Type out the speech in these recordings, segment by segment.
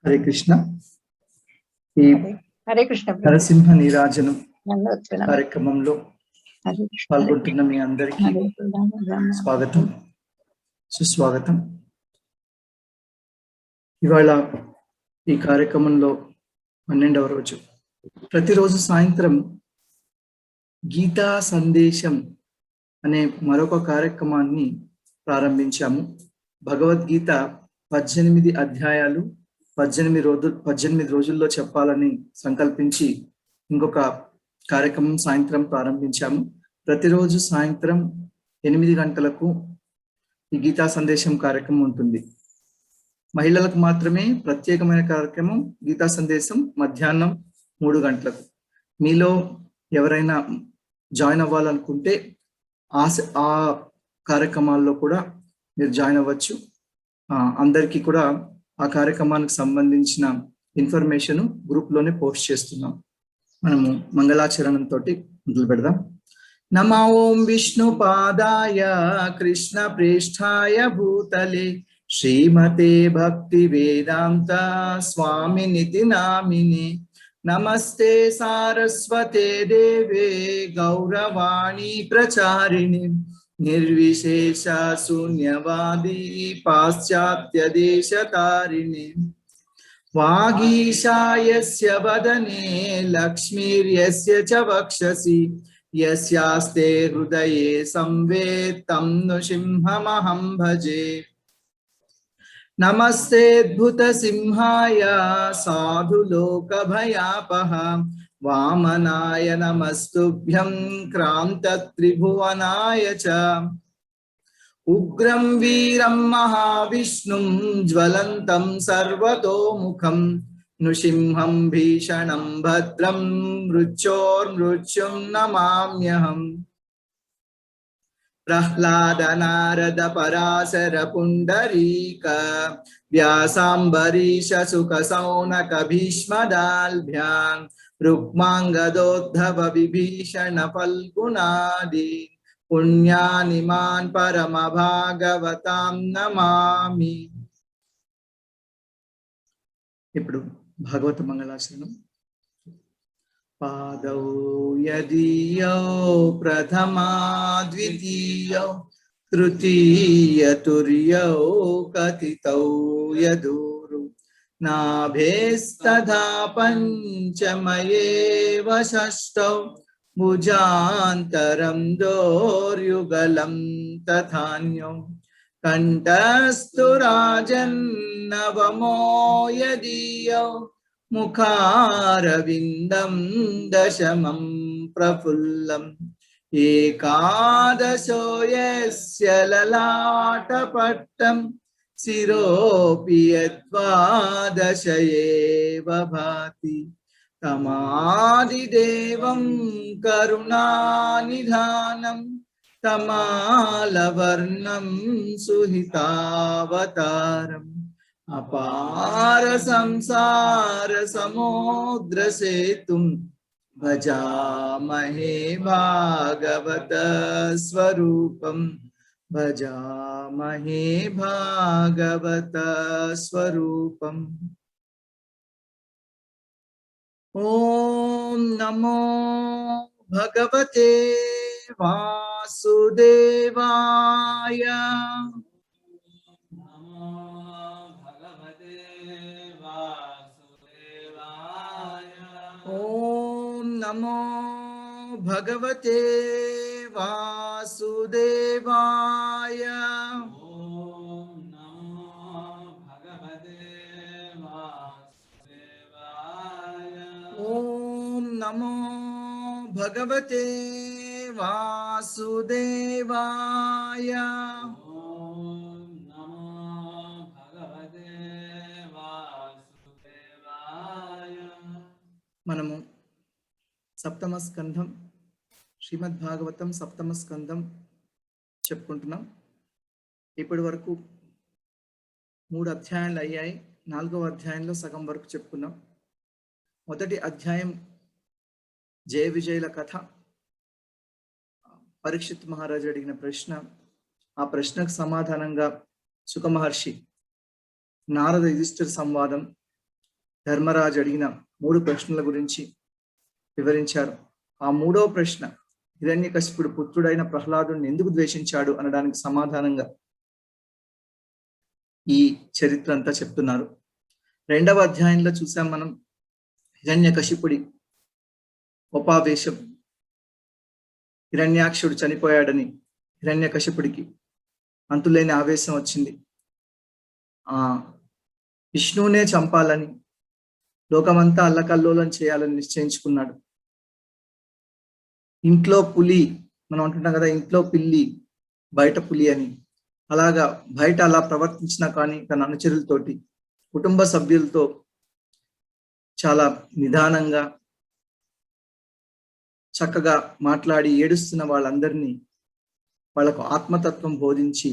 హరే కృష్ణ. ఈ హరే కృష్ణ నరసింహ నీరాజనం కార్యక్రమంలో పాల్గొంటున్న మీ అందరికీ స్వాగతం, సుస్వాగతం. ఇవాళ ఈ కార్యక్రమంలో 12వ రోజు. ప్రతిరోజు సాయంత్రం గీతా సందేశం అనే మరొక కార్యక్రమాన్ని ప్రారంభించాము. భగవద్గీత 18 అధ్యాయాలు 18 రోజుల్లో చెప్పాలని సంకల్పించి ఇంకొక కార్యక్రమం సాయంత్రం ప్రారంభించాము. ప్రతిరోజు సాయంత్రం 8 గంటలకు ఈ గీతా సందేశం కార్యక్రమం ఉంటుంది. మహిళలకు మాత్రమే ప్రత్యేకమైన కార్యక్రమం గీతా సందేశం మధ్యాహ్నం 3 గంటలకు. మీలో ఎవరైనా జాయిన్ అవ్వాలనుకుంటే ఆ కార్యక్రమాల్లో కూడా మీరు జాయిన్ అవ్వచ్చు. అందరికీ కూడా ఆ కార్యక్రమానికి సంబంధించిన ఇన్ఫర్మేషన్ గ్రూప్లోనే పోస్ట్ చేస్తున్నాం. మనము మంగళాచరణంతో మొదలు పెడదాం. నమో ఓం విష్ణు పాదాయ కృష్ణ ప్రేష్ఠాయ భూతలే శ్రీమతే భక్తి వేదాంత స్వామినితి నామినే. నమస్తే సారస్వతే దేవే గౌరవాణి ప్రచారిణి నిర్విశేష శూన్యవాది పాశ్చాత్య దేశతారిణి. వాగీశాయస్య వదనే లక్ష్మీర్యస్య చ వక్షసి యస్యాస్తే హృదయే సంవేత్ తం నృసింహమహం భజే. నమస్తేద్భుత సింహాయ సాధులోక భయాపహ వామనాయ నమస్తుభ్యం క్రాంత త్రిభువనాయ చ. ఉగ్రం వీరం మహావిష్ణుం జ్వలంతం సర్వతోముఖం నృసింహం భీషణం భద్రం మృత్యోర్మృత్యుం నమామ్యహం. ప్రహ్లాద నారద పరాశర పుండరీక వ్యాసాంబరీష సుఖ సౌనక భీష్మదాల్భ్యాం రుక్మాంగదోద్ధవ విభీషణ ఫల్గుణాది పుణ్యానిమాన్ పరమ భాగవతాం నమామి. ఇప్పుడు భాగవత మంగళాచరణం. పాదౌ యదీయౌ ప్రథమా ద్వితీయౌ తృతీయ తుర్యౌ కథితౌ యదూరు నాభేస్తథా పంచమయేవ షష్టౌ భుజాంతరం దోర్యుగలం తథాన్యౌ కంఠస్థు రాజన్నవమో యదీయౌ ముఖారవిందం దశమం ప్రఫుల్లం ఏకాదశో యస్య లలాటపట్టం శిరోపి యద్వాదశ ఏవ భాతి. తమాదిదేవం కరుణానిధానం తమాలవర్ణం సుహితావతారం అపార సంసార సముద్ర సేతుం భజామహే భాగవత స్వరూపం భజామహే భాగవత స్వరూపం. ఓం నమో భగవతే వాసుదేవాయ. ఓం నమో భగవతే వాసుదేవాయ. ఓం నమో భగవతే వాసుదేవాయ. మనము సప్తమ స్కంధం శ్రీమద్ భాగవతం సప్తమ స్కంధం చెప్పుకుంటున్నాం. ఇప్పటి వరకు 3 అధ్యాయాలు అయ్యాయి. 4వ అధ్యాయంలో సగం వరకు చెప్పుకున్నాం. మొదటి అధ్యాయం జయ విజయుల కథ. పరీక్షిత్ మహారాజు అడిగిన ప్రశ్న, ఆ ప్రశ్నకు సమాధానంగా సుఖ మహర్షి నారద యుధిష్ఠిర సంవాదం, ధర్మరాజు అడిగిన 3 ప్రశ్నల గురించి వివరించారు. ఆ 3వ ప్రశ్న, హిరణ్యకశిపుడు పుత్రుడైన ప్రహ్లాదుని ఎందుకు ద్వేషించాడు అనడానికి సమాధానంగా ఈ చరిత్ర అంతా చెప్తున్నారు. 2వ అధ్యాయంలో చూసాం మనం హిరణ్యకశిపుడి ఉపావేశం, హిరణ్యాక్షుడు చనిపోయాడని హిరణ్యకశిపుడికి అంతులేని ఆవేశం వచ్చింది. విష్ణువునే చంపాలని, లోకమంతా అల్లకల్లోలం చేయాలని నిశ్చయించుకున్నాడు. ఇంట్లో పులి, మనం అంటుంటాం కదా, ఇంట్లో పిల్లి బయట పులి అని. అలాగా బయట అలా ప్రవర్తించినా కానీ తన అనుచరులతోటి, కుటుంబ సభ్యులతో చాలా నిదానంగా చక్కగా మాట్లాడి ఏడుస్తున్న వాళ్ళందరినీ వాళ్ళకు ఆత్మతత్వం బోధించి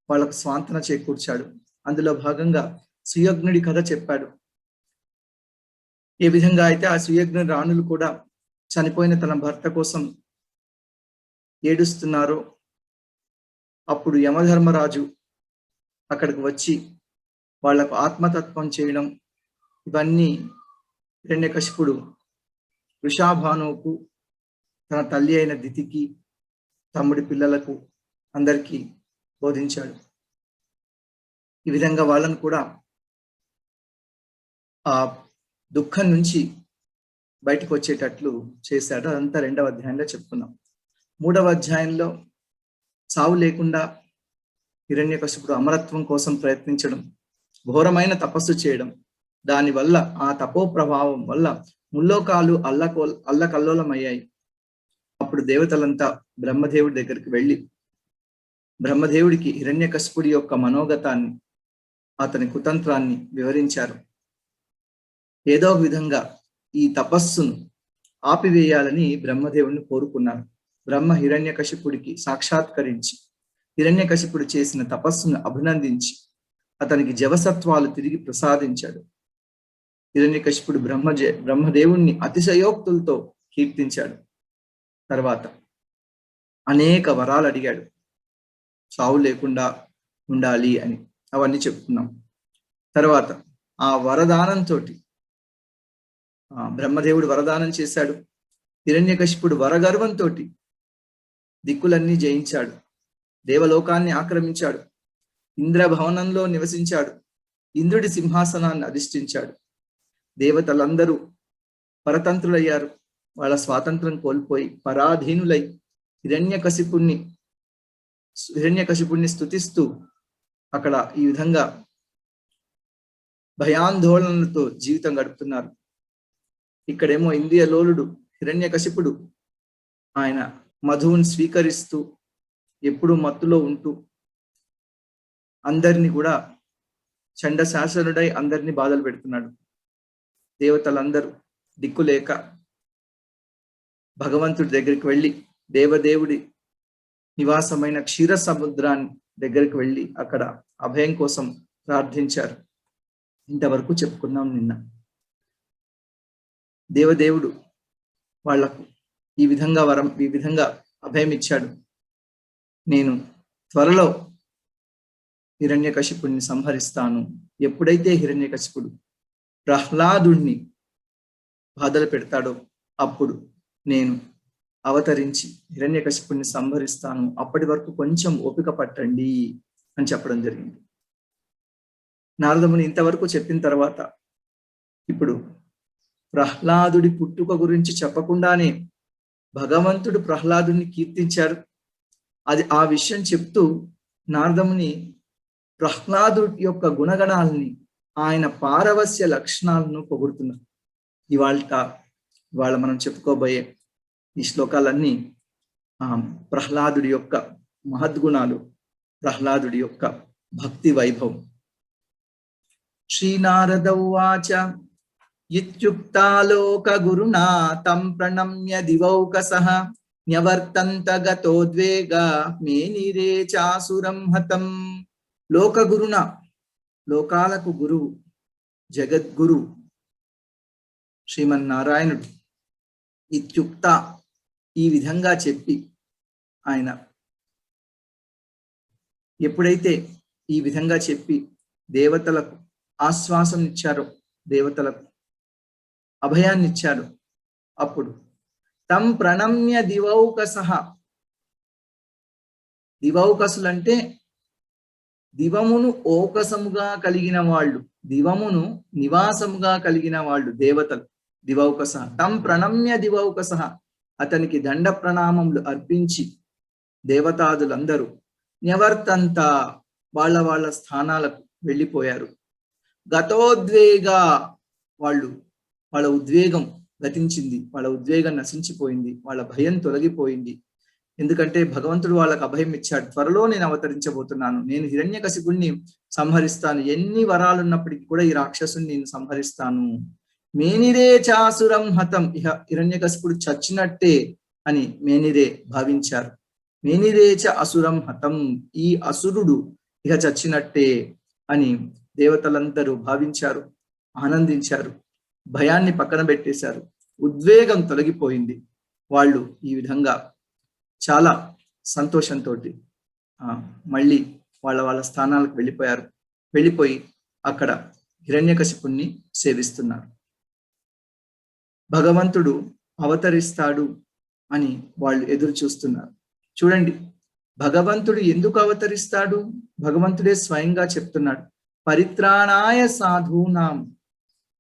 వాళ్ళకు స్వాంతన చేకూర్చాడు. అందులో భాగంగా సుయజ్ఞుడి కథ చెప్పాడు. ఏ విధంగా అయితే ఆ సుయజ్ఞుడి రాణులు కూడా చనిపోయిన తన భర్త కోసం ఏడుస్తున్నారో, అప్పుడు యమధర్మరాజు అక్కడికి వచ్చి వాళ్లకు ఆత్మతత్వం చేయడం, ఇవన్నీ హిరణ్యకశిపుడు వృషాభానువుకు, తన తల్లి అయిన దితికి, తమ్ముడి పిల్లలకు అందరికీ బోధించాడు. ఈ విధంగా వాళ్ళను కూడా ఆ దుఃఖం నుంచి బయటకు వచ్చేటట్లు చేశాడు. అదంతా 2వ అధ్యాయంలో చెప్పుకున్నాం. 3వ అధ్యాయంలో సావు లేకుండా హిరణ్యకశిపుడు అమరత్వం కోసం ప్రయత్నించడం, ఘోరమైన తపస్సు చేయడం, దానివల్ల ఆ తపో ప్రభావం వల్ల ముల్లోకాలు అల్లకల్లోలమయ్యాయి. అప్పుడు దేవతలంతా బ్రహ్మదేవుడి దగ్గరికి వెళ్ళి బ్రహ్మదేవుడికి హిరణ్యకశిపుడి యొక్క మనోగతాన్ని, అతని కుతంత్రాన్ని వివరించారు. ఏదో విధంగా ఈ తపస్సును ఆపివేయాలని బ్రహ్మదేవుడిని కోరుకున్నారు. బ్రహ్మ హిరణ్యకశిపుడికి సాక్షాత్కరించి హిరణ్యకశిపుడు చేసిన తపస్సును అభినందించి అతనికి జవసత్వాలు తిరిగి ప్రసాదించాడు. హిరణ్యకశిపుడు బ్రహ్మదేవుణ్ణి అతిశయోక్తులతో కీర్తించాడు. తర్వాత అనేక వరాలు అడిగాడు, సావు లేకుండా ఉండాలి అని. అవన్నీ చెప్పుకున్నాం. తర్వాత ఆ వరదానంతో బ్రహ్మదేవుడు వరదానం చేశాడు. హిరణ్యకశిపుడు వరగర్వంతో దిక్కులన్నీ జయించాడు, దేవలోకాన్ని ఆక్రమించాడు, ఇంద్రభవనంలో నివసించాడు, ఇంద్రుడి సింహాసనాన్ని అధిష్ఠించాడు. దేవతలందరూ పరతంత్రులయ్యారు. వాళ్ళ స్వాతంత్రం కోల్పోయి పరాధీనులై హిరణ్యకశిపుణ్ణి స్తుతిస్తూ అక్కడ ఈ విధంగా భయాందోళనలతో జీవితం గడుపుతున్నారు. ఇక్కడేమో ఇంద్రియ లోలుడు హిరణ్యకశిపుడు ఆయన మధువుని స్వీకరిస్తూ ఎప్పుడూ మత్తులో ఉంటూ అందరినీ కూడా చండ శాసనుడై అందరినీ బాధలు పెడుతున్నాడు. దేవతలందరూ దిక్కులేక భగవంతుడి దగ్గరికి వెళ్ళి దేవదేవుడి నివాసమైన క్షీర సముద్రాన్ని దగ్గరికి వెళ్ళి అక్కడ అభయం కోసం ప్రార్థించారు. ఇంతవరకు చెప్పుకున్నాం నిన్న. దేవదేవుడు వాళ్లకు ఈ విధంగా అభయం ఇచ్చాడు. నేను త్వరలో హిరణ్యకశిపుడిని సంహరిస్తాను. ఎప్పుడైతే హిరణ్యకశిపుడు ప్రహ్లాదుణ్ణి బాధలు పెడతాడో అప్పుడు నేను అవతరించి హిరణ్యకశిపుడిని సంహరిస్తాను, అప్పటి వరకు కొంచెం ఓపిక పట్టండి అని చెప్పడం జరిగింది. నారదముని ఇంతవరకు చెప్పిన తర్వాత ఇప్పుడు ప్రహ్లాదుడి పుట్టుక గురించి చెప్పకుండానే భగవంతుడు ప్రహ్లాదుని కీర్తించారు. ఆ విషయం చెప్తూ నారదముని ప్రహ్లాదుడి యొక్క గుణగణాలని, ఆయన పారవస్య లక్షణాలను పొగుడుతున్నారు. ఇవాళ మనం చెప్పుకోబోయే ఈ శ్లోకాలన్నీ ప్రహ్లాదుడి యొక్క మహద్గుణాలు, ప్రహ్లాదుడి యొక్క భక్తి వైభవం. శ్రీనారద ఉవాచ ఇత్యుక్తాలోక గురునా తం ప్రణమ్య దివౌకసః న్యవర్తంత గతోద్వేగా మేనిరే చాసురం హతం. లోకగురున, లోకాలకు గురువు, జగద్గురు శ్రీమన్నారాయణుడు ఇత్యుక్త, ఈ విధంగా చెప్పి ఆయన ఎప్పుడైతే ఈ విధంగా చెప్పి దేవతలకు ఆశ్వాసం ఇచ్చారో, దేవతలకు అభయాన్ని ఇచ్చాడు. అప్పుడు తం ప్రణమ్య దివౌకసః, దివౌకసులంటే దివమును ఓకసముగా కలిగిన వాళ్ళు, దివమును నివాసముగా కలిగిన వాళ్ళు దేవతలు. దివౌకసః తం ప్రణమ్య దివౌకసః, అతనికి దండ ప్రణామములు అర్పించి దేవతాదులందరూ న్యవర్తంత, వాళ్ళ వాళ్ళ స్థానాలకు వెళ్ళిపోయారు. గతోద్వేగా, వాళ్ళ ఉద్వేగం గతించింది, వాళ్ళ ఉద్వేగం నశించిపోయింది, వాళ్ళ భయం తొలగిపోయింది. ఎందుకంటే భగవంతుడు వాళ్ళకు అభయం ఇచ్చాడు, త్వరలో నేను అవతరించబోతున్నాను, నేను హిరణ్యకశిపుణ్ణి సంహరిస్తాను, ఎన్ని వరాలున్నప్పటికీ కూడా ఈ రాక్షసుని నేను సంహరిస్తాను. మేనిరే చాసురం హతం, ఇహ హిరణ్యకశిపుడు చచ్చినట్టే అని మేనిరే భావించారు. మేనిరేచ అసురం హతం, ఈ అసురుడు ఇక చచ్చినట్టే అని దేవతలందరూ భావించారు, ఆనందించారు, భయాన్ని పక్కన పెట్టేశారు, ఉద్వేగం తొలగిపోయింది. వాళ్ళు ఈ విధంగా చాలా సంతోషంతో మళ్ళీ వాళ్ళ వాళ్ళ స్థానాలకు వెళ్ళిపోయారు. వెళ్ళిపోయి అక్కడ హిరణ్యకశిపుణ్ణి సేవిస్తున్నారు. భగవంతుడు అవతరిస్తాడు అని వాళ్ళు ఎదురు చూస్తున్నారు. చూడండి, భగవంతుడు ఎందుకు అవతరిస్తాడు? భగవంతుడే స్వయంగా చెప్తున్నాడు, పరిత్రాణాయ సాధూనాం,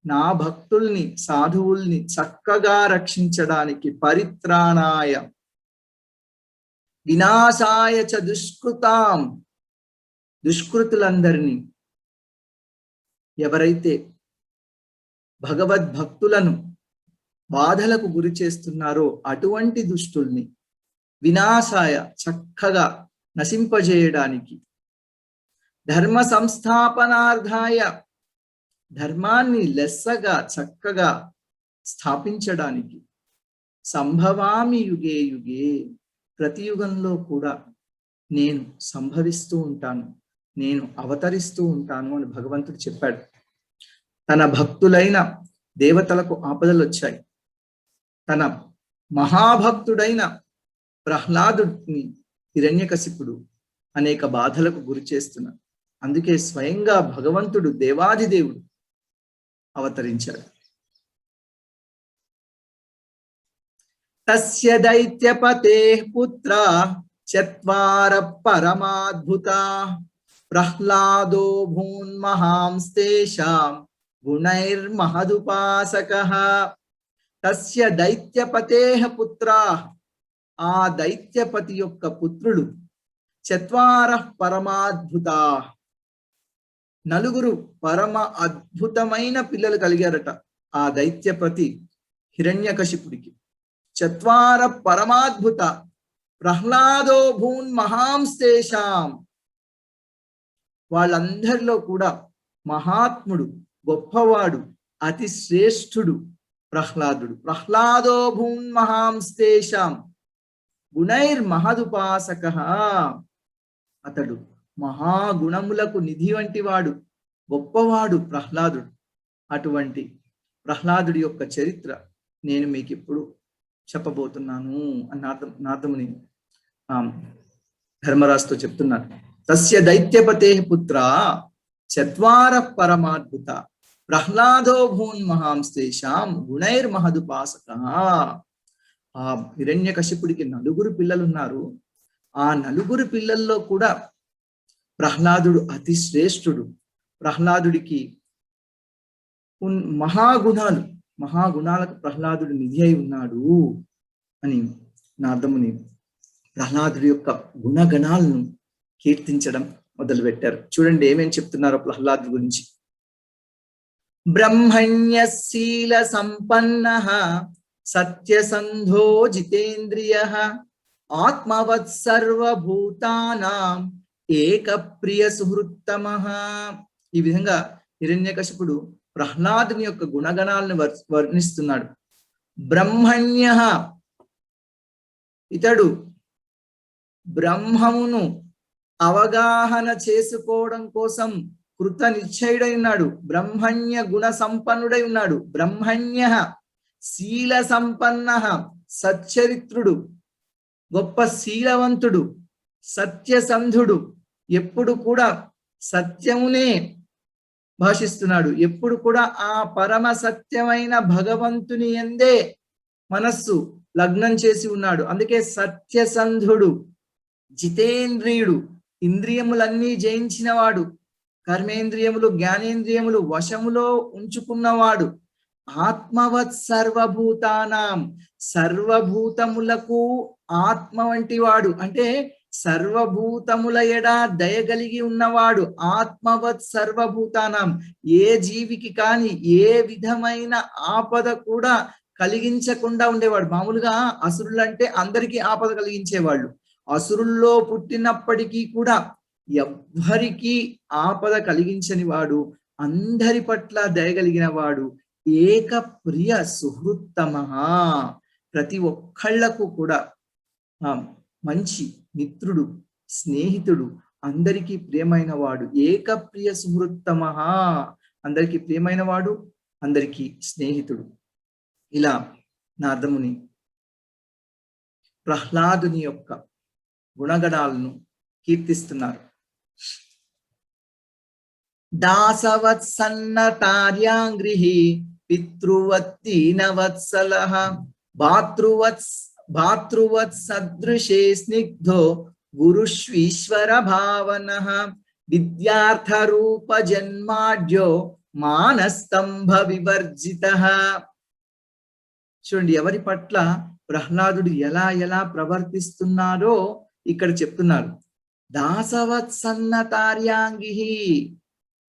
నా భక్తుల్ని సాధువుల్ని చక్కగా రక్షించడానికి, పరిత్రాణాయ వినాశాయ చ దుష్కృతాం, దుష్కృతులందరినీ, ఎవరైతే భగవద్భక్తులను బాధలకు గురి చేస్తున్నారో అటువంటి దుష్టుల్ని, వినాశాయ చక్కగా నశింపజేయడానికి, ధర్మ సంస్థాపనార్థాయ ధర్మాన్ని లెస్సగా చక్కగా స్థాపించడానికి, సంభవామి యుగే యుగే, ప్రతి యుగంలో కూడా నేను సంభవిస్తూ ఉంటాను, నేను అవతరిస్తూ ఉంటాను అని భగవంతుడు చెప్పాడు. తన భక్తులైన దేవతలకు ఆపదలు వచ్చాయి. తన మహాభక్తుడైన ప్రహ్లాదుని హిరణ్యకశిపుడు అనేక బాధలకు గురి చేస్తున్నాడు. అందుకే స్వయంగా భగవంతుడు దేవాదిదేవుడు అవతరించాడు. తస్య దైత్యపతే పుత్ర చత్వార పరమాద్భుత ప్రహ్లాదో భూన్మహాంస్తేషాం గుణైర్మహదుపాసకః. తస్య దైత్యపతేః పుత్రాః, ఆ దైత్యపతి యొక్క పుత్రులు, చత్వారః పరమాద్భుతాః, నలుగురు పరమ అద్భుతమైన పిల్లలు కలిగారట ఆ దైత్యపతి హిరణ్యకశిపుడికి. చత్వార పరమాద్భుత ప్రహ్లాదో భూన్ మహాంస్తేషాం, వాళ్ళందరిలో కూడా మహాత్ముడు, గొప్పవాడు, అతి శ్రేష్ఠుడు ప్రహ్లాదుడు. ప్రహ్లాదో భూన్ మహాంస్తేషాం గుణైర్మహదుపాసకః, అతడు మహాగుణములకు నిధి వంటి వాడు, గొప్పవాడు ప్రహ్లాదుడు. అటువంటి ప్రహ్లాదుడి యొక్క చరిత్ర నేను మీకు ఇప్పుడు చెప్పబోతున్నాను అని నారదముని ధర్మరాజుతో చెప్తున్నాడు. తస్య దైత్యపతే పుత్ర చత్వార పరమాద్భుత ప్రహ్లాదో భూన్ మహాంస్తేషాం గుణైర్మహదుపాసకః. ఆ హిరణ్యకశిపుడికి నలుగురు పిల్లలున్నారు. ఆ నలుగురు పిల్లల్లో కూడా ప్రహ్లాదుడు అతి శ్రేష్ఠుడు. ప్రహ్లాదుడికి మహాగుణాలకు ప్రహ్లాదుడు నిధి అయి ఉన్నాడు అని నారదముని ప్రహ్లాదుడి యొక్క గుణగణాలను కీర్తించడం మొదలుపెట్టారు. చూడండి ఏమేం చెప్తున్నారో ప్రహ్లాదు గురించి. బ్రహ్మణ్యశీల సంపన్నః సత్యసంధో జితేంద్రియః ఆత్మవత్ సర్వభూతానాం ఏక ప్రియ సుహృత్తమః. ఈ విధంగా హిరణ్యకశిపుడు ప్రహ్లాదుని యొక్క గుణగణాలను వర్ణిస్తున్నాడు. బ్రహ్మణ్యః, ఇతడు బ్రహ్మమును అవగాహన చేసుకోవడం కోసం కృత నిశ్చయుడై ఉన్నాడు. బ్రహ్మణ్య గుణ సంపన్నుడై ఉన్నాడు. బ్రహ్మణ్యః శీల సంపన్నః, సచ్చరిత్రుడు, గొప్ప శీలవంతుడు, సత్యసంధుడు, ఎప్పుడు కూడా సత్యమునే భాషిస్తున్నాడు. ఎప్పుడు కూడా ఆ పరమ సత్యమైన భగవంతుని యందే మనస్సు లగ్నం చేసి ఉన్నాడు. అందుకే సత్యసంధుడు, జితేంద్రియుడు, ఇంద్రియములన్నీ జయించినవాడు, కర్మేంద్రియములు జ్ఞానేంద్రియములు వశములో ఉంచుకున్నవాడు, ఆత్మవత్ సర్వభూతానాం, సర్వభూతములకు ఆత్మ వంటి వాడు, అంటే సర్వభూతముల ఎడ దయగలిగి ఉన్నవాడు. ఆత్మవత్ సర్వభూతానాం, ఏ జీవికి కాని ఏ విధమైన ఆపద కూడా కలిగించకుండా ఉండేవాడు. మామూలుగా అసురులంటే అందరికీ ఆపద కలిగించేవాళ్ళు. అసురుల్లో పుట్టినప్పటికీ కూడా ఎవ్వరికీ ఆపద కలిగించని వాడు, అందరి పట్ల దయగలిగిన వాడు, ఏక ప్రియ సుహృత్తమ, ప్రతి ఒక్కళ్లకు కూడా మంచి మిత్రుడు, స్నేహితుడు, అందరికీ ప్రియమైన వాడు. ఏక ప్రియ సుహృత్తమ, అందరికీ ప్రియమైన వాడు, అందరికీ స్నేహితుడు. ఇలా నారదముని ప్రహ్లాదుని యొక్క గుణగణాలను కీర్తిస్తున్నారు. దాసవత్సన్నతార్యాంగ్రిహి పితృవత్తీనవత్సలః భాతృవత్ సదృశే స్నిగ్ధో గురుష్వీశ్వర భావనః విద్యార్థ రూప జన్మాఢ్యో మానస్తంభ వివర్జితః. చూడండి, ఎవరి పట్ల ప్రహ్లాదుడు ఎలా ఎలా ప్రవర్తిస్తున్నారో ఇక్కడ చెప్తున్నారు. దాసవత్సన్నతార్యాంగిహి,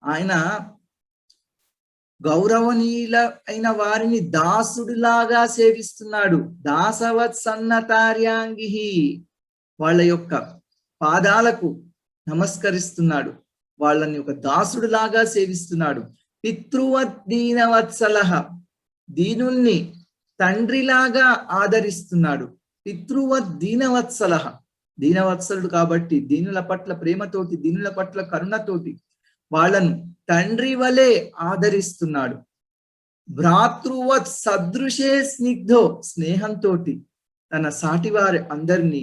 ఆయన గౌరవనీయుల అయిన వారిని దాసుడిలాగా సేవిస్తున్నాడు. దాసవత్సన్నతార్యాంగిహి, వాళ్ళ యొక్క పాదాలకు నమస్కరిస్తున్నాడు, వాళ్ళని ఒక దాసుడిలాగా సేవిస్తున్నాడు. పితృవత్ దీనవత్సలః, దీనుల్ని తండ్రిలాగా ఆదరిస్తున్నాడు. పితృవత్ దీనవత్సలః, దీనవత్సలుడు కాబట్టి దీనుల పట్ల ప్రేమతోటి, దీనుల పట్ల కరుణతోటి వాళ్ళను తండ్రి వలె ఆదరిస్తున్నాడు. భ్రాతృవత్ సదృశే స్నిగ్ధో, స్నేహంతో తన సాటివారి అందరినీ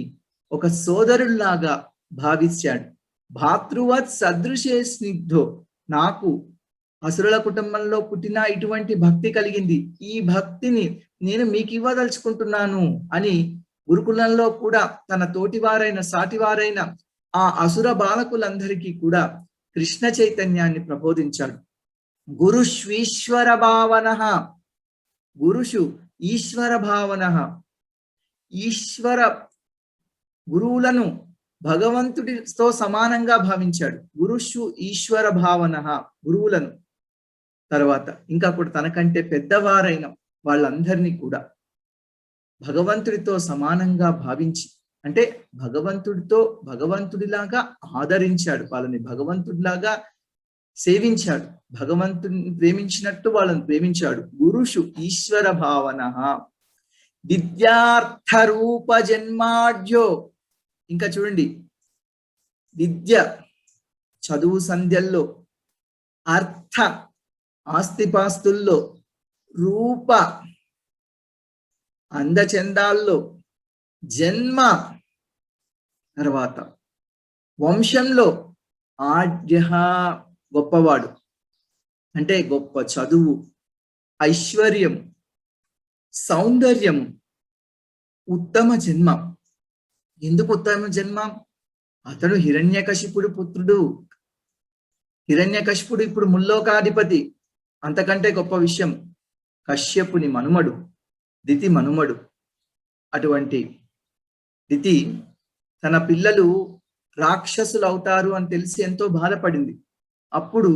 ఒక సోదరుల్లాగా భావించాడు. భాతృవత్ సదృశే స్నిగ్ధో, నాకు అసురుల కుటుంబంలో పుట్టిన ఇటువంటి భక్తి కలిగింది, ఈ భక్తిని నేను మీకు ఇవ్వదలుచుకుంటున్నాను అని గురుకులంలో కూడా తన తోటివారైన సాటివారైన ఆ అసుర బాలకులందరికీ కూడా కృష్ణ చైతన్యాన్ని ప్రబోధించాడు. గురుష్వీశ్వర భావనః, గురుషు ఈశ్వర భావనః, ఈశ్వర గురువులను భగవంతుడితో సమానంగా భావించాడు. గురుషు ఈశ్వర భావనః, గురువులను, తర్వాత ఇంకా కూడా తనకంటే పెద్దవారైన వాళ్ళందరినీ కూడా భగవంతుడితో సమానంగా భావించి, అంటే భగవంతుడిలాగా ఆదరించాడు, వాళ్ళని భగవంతుడిలాగా సేవించాడు, భగవంతుని ప్రేమించినట్టు వాళ్ళని ప్రేమించాడు. గురుషు ఈశ్వర భావనః విద్యార్థ రూప జన్మాఢ్యో, ఇంకా చూడండి, విద్య చదువు సంధ్యల్లో, అర్థ ఆస్తిపాస్తుల్లో, రూప అందచందాల్లో, జన్మ తర్వాత వంశంలో, ఆఢ్య గొప్పవాడు, అంటే గొప్ప చదువు, ఐశ్వర్యం, సౌందర్యం, ఉత్తమ జన్మ. ఎందుకు ఉత్తమ జన్మ? అతడు హిరణ్యకశిపుడు పుత్రుడు. హిరణ్యకశిపుడు ఇప్పుడు ముల్లోకాధిపతి, అంతకంటే గొప్ప విషయం కశ్యపుని మనుమడు, దితి మనుమడు. అటువంటి దితి తన పిల్లలు రాక్షసులు అవుతారు అని తెలిసి ఎంతో బాధపడింది. అప్పుడు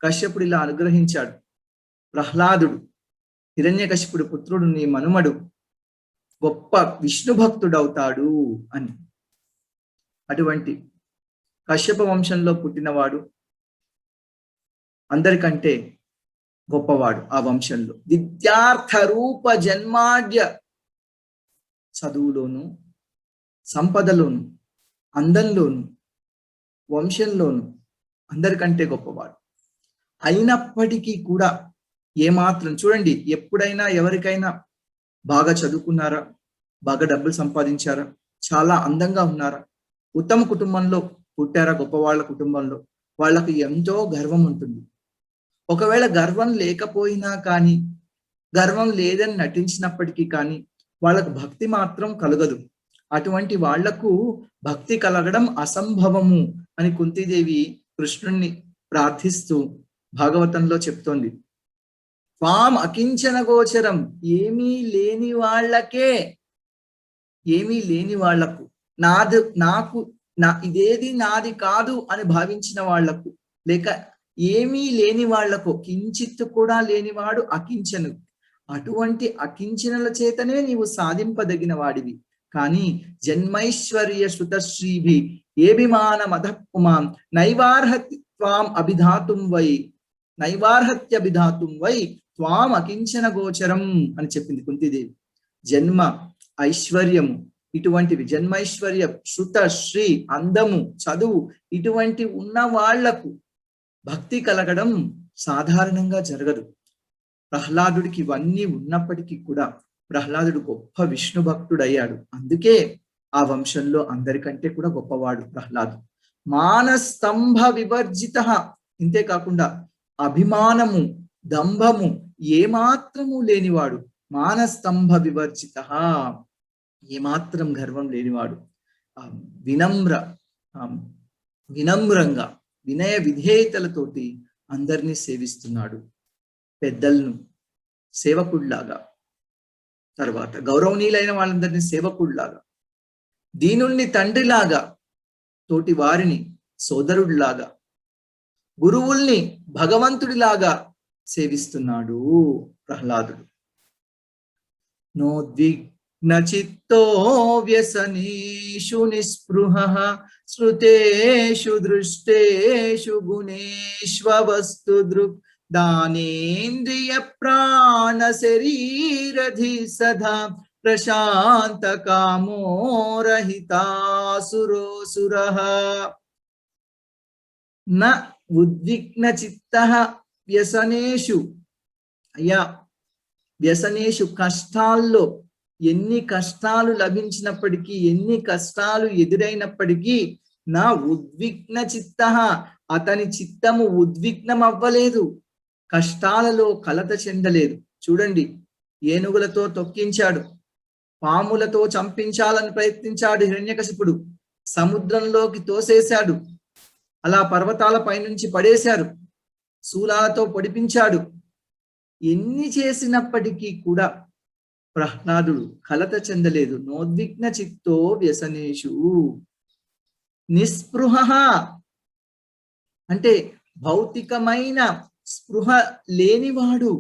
కశ్యపుడు ఇలా అనుగ్రహించాడు, ప్రహ్లాదుడు హిరణ్యకశిపుడు పుత్రుడు, నీ మనుమడు గొప్ప విష్ణు భక్తుడవుతాడు అని. అటువంటి కశ్యప వంశంలో పుట్టినవాడు అందరికంటే గొప్పవాడు ఆ వంశంలో. విద్యార్థ రూప జన్మాఢ్య, చదువులోను, సంపదలోను, అందంలోను, వంశంలోను అందరికంటే గొప్పవాడు. అయినప్పటికీ కూడా ఏమాత్రం, చూడండి, ఎప్పుడైనా ఎవరికైనా బాగా చదువుకున్నారా, బాగా డబ్బులు సంపాదించారా, చాలా అందంగా ఉన్నారా, ఉత్తమ కుటుంబంలో పుట్టారా, గొప్ప వాళ్ళ కుటుంబంలో, వాళ్ళకి ఎంతో గర్వం ఉంటుంది. ఒకవేళ గర్వం లేకపోయినా కానీ, గర్వం లేదని నటించినప్పటికీ కానీ వాళ్ళకు భక్తి మాత్రం కలగదు. అటువంటి వాళ్లకు భక్తి కలగడం అసంభవము అని కుంతీదేవి కృష్ణుణ్ణి ప్రార్థిస్తూ భాగవతంలో చెప్తోంది. త్వాం అకించన గోచరం, ఏమీ లేని వాళ్లకే, ఏమీ లేని వాళ్లకు, ఇదేది నాది కాదు అని భావించిన వాళ్లకు, లేక ఏమీ లేని వాళ్లకు, కించిత్తు కూడా లేనివాడు అకించను. అటువంటి అకించనల చేతనే నీవు సాధింపదగిన వాడివి. కానీ జన్మైశ్వర్య శృతశ్రీభి ఏభిమాన మధపుమాం నైవార్హత్వాం అభిధాతుం వై, నైవార్హత్యభిధాతుం వై త్వాం అకించన గోచరం అని చెప్పింది కుంతీదేవి. జన్మ ఐశ్వర్యము ఇటువంటివి, జన్మైశ్వర్య శృత శ్రీ అందము చదువు ఇటువంటి ఉన్న వాళ్లకు భక్తి కలగడం సాధారణంగా జరగదు. ప్రహ్లాదుడికి ఇవన్నీ ఉన్నప్పటికీ కూడా ప్రహ్లాదుడు గొప్ప విష్ణు భక్తుడయ్యాడు. అందుకే ఆ వంశంలో అందరికంటే కూడా గొప్పవాడు ప్రహ్లాదు. మానస్తంభ వివర్జిత, ఇంతేకాకుండా అభిమానము దంభము ఏమాత్రము లేనివాడు. మానస్తంభ వివర్జిత, ఏమాత్రం గర్వం లేనివాడు. వినమ్రంగా వినయ విధేయతలతోటి అందరినీ సేవిస్తున్నాడు. పెద్దలను సేవకుడిలాగా, తర్వాత గౌరవనీయులైన వాళ్ళందరినీ సేవకుడిలాగా, దీనుణ్ణి తండ్రిలాగా, తోటి వారిని సోదరుడిలాగా, గురువుల్ని భగవంతుడిలాగా సేవిస్తున్నాడు ప్రహ్లాదుడు. నోద్విగ్న చిత్తో వ్యసనేషు నిస్పృహః శ్రుతేషు దృష్టేషు గుణేష్వస్తు దృక్ దానేంద్రియ ప్రాణ శరీరధి సదా ప్రశాంత కామో రహితాసురోసురః. న ఉద్విగ్న చిత్తః వ్యసనేషు, అయ్యా వ్యసనేషు కష్టాల్లో, ఎన్ని కష్టాలు లభించినప్పటికీ, ఎన్ని కష్టాలు ఎదురైనప్పటికీ, నా ఉద్విగ్న చిత్తః, అతని చిత్తము ఉద్విగ్నం అవ్వలేదు, కష్టాలలో కలత చెందలేదు. చూడండి, ఏనుగులతో తొక్కించాడు, పాములతో చంపించాలని ప్రయత్నించాడు హిరణ్యకశిపుడు, సముద్రంలోకి తోసేశాడు, అలా పర్వతాల పైనుంచి పడేశారు, శూలాలతో పొడిపించాడు. ఎన్ని చేసినప్పటికీ కూడా ప్రహ్లాదుడు కలత చెందలేదు. నోద్విగ్న చిత్తో వ్యసనేషు నిస్పృహః, అంటే భౌతికమైన స్పృహ లేనివాడు.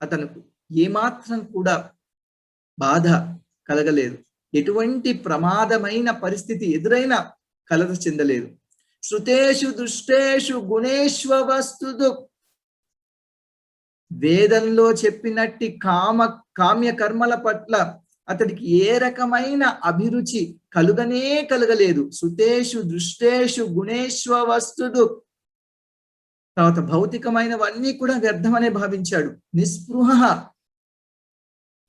అతనుకు ఏమాత్రం కూడా బాధ కలగలేదు, ఎటువంటి ప్రమాదమైన పరిస్థితి ఎదురైనా కలత చెందలేదు. శృతేషు దుష్టేషు గుణేష్వస్తు, వేదంలో చెప్పినట్టి కామ్య కర్మల పట్ల అతడికి ఏ రకమైన అభిరుచి కలగలేదు. శృతేషు దృష్టేషు గుణేష్వస్తు, తర్వాత భౌతికమైనవన్నీ కూడా వ్యర్థమనే భావించాడు. నిస్పృహ,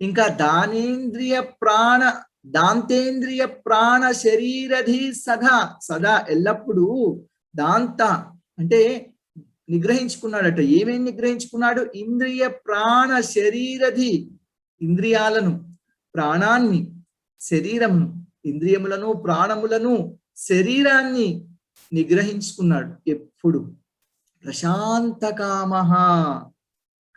ఇంకా దాంతేంద్రియ ప్రాణ శరీరధి సదా ఎల్లప్పుడూ దాంత అంటే నిగ్రహించుకున్నాడట. ఏమేమి నిగ్రహించుకున్నాడు? ఇంద్రియ ప్రాణ శరీరధి, ఇంద్రియాలను, ప్రాణాన్ని, శరీరమును, ఇంద్రియములను, ప్రాణములను, శరీరాన్ని నిగ్రహించుకున్నాడు. ఎప్పుడు ప్రశాంత కామః,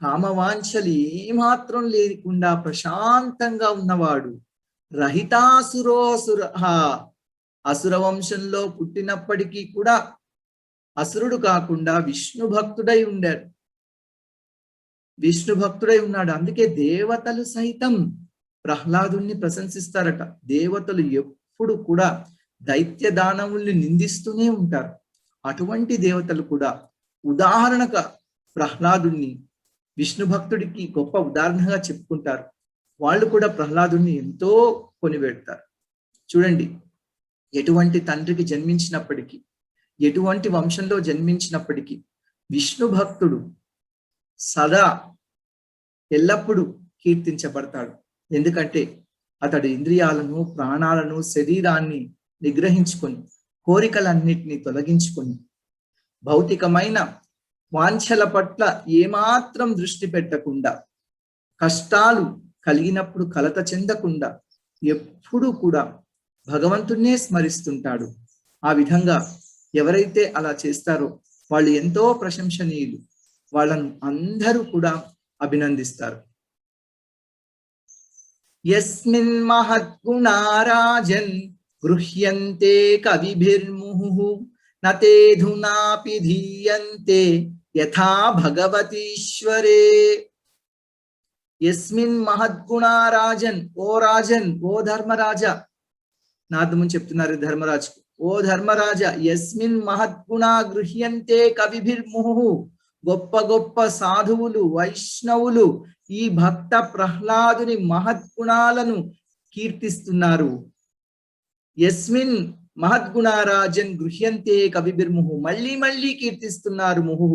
కామవాంఛలు ఏమాత్రం లేకుండా ప్రశాంతంగా ఉన్నవాడు. రహితాసురోసుర, అసుర వంశంలో పుట్టినప్పటికీ కూడా అసురుడు కాకుండా విష్ణు భక్తుడై ఉన్నాడు. అందుకే దేవతలు సైతం ప్రహ్లాదుని ప్రశంసిస్తారట. దేవతలు ఎప్పుడు కూడా దైత్య దానవుల్ని నిందిస్తూనే ఉంటారు. అటువంటి దేవతలు కూడా ఉదాహరణగా ప్రహ్లాదుని విష్ణు భక్తుడికి గొప్ప ఉదాహరణగా చెప్పుకుంటారు. వాళ్ళు కూడా ప్రహ్లాదుని ఎంతో కొనిపెడతారు. చూడండి, ఎటువంటి తండ్రికి జన్మించినప్పటికీ, ఎటువంటి వంశంలో జన్మించినప్పటికీ విష్ణు భక్తుడు సదా ఎల్లప్పుడూ కీర్తించబడతాడు. ఎందుకంటే అతడు ఇంద్రియాలను, ప్రాణాలను, శరీరాన్ని నిగ్రహించుకొని, కోరికలన్నిటినీ తొలగించుకొని, భౌతికమైన వాంఛల పట్ల ఏమాత్రం దృష్టి పెట్టకుండా, కష్టాలు కలిగినప్పుడు కలత చెందకుండా ఎప్పుడూ కూడా భగవంతుణ్ణే స్మరిస్తుంటాడు. ఆ విధంగా ఎవరైతే అలా చేస్తారో వాళ్ళు ఎంతో ప్రశంసనీయులు. వాళ్ళను అందరూ కూడా అభినందిస్తారు. యస్మిన్ మహద్గుణారాజన్ గృహ్యంతే కవిభిర్ముహుః నతేధునాపి ధీయంతే యథా భగవతీశ్వరే. యస్మిన్ మహద్గుణారాజన్, ఓ రాజన్, ఓ ధర్మరాజా, నారదముని చెప్తున్నారు ధర్మరాజు, ఓ ధర్మరాజ, యస్మిన్ మహద్గుణ గృహ్యంతే కవిభిర్ముహుః, గొప్ప గొప్ప సాధువులు వైష్ణవులు ఈ భక్త ప్రహ్లాదుని మహద్గుణాలను కీర్తిస్తున్నారు. యస్మిన్ మహద్గుణారాజన్ గృహ్యంతే కవిభిర్ముహుః, మళ్ళీ మళ్ళీ కీర్తిస్తున్నారు ముహుః.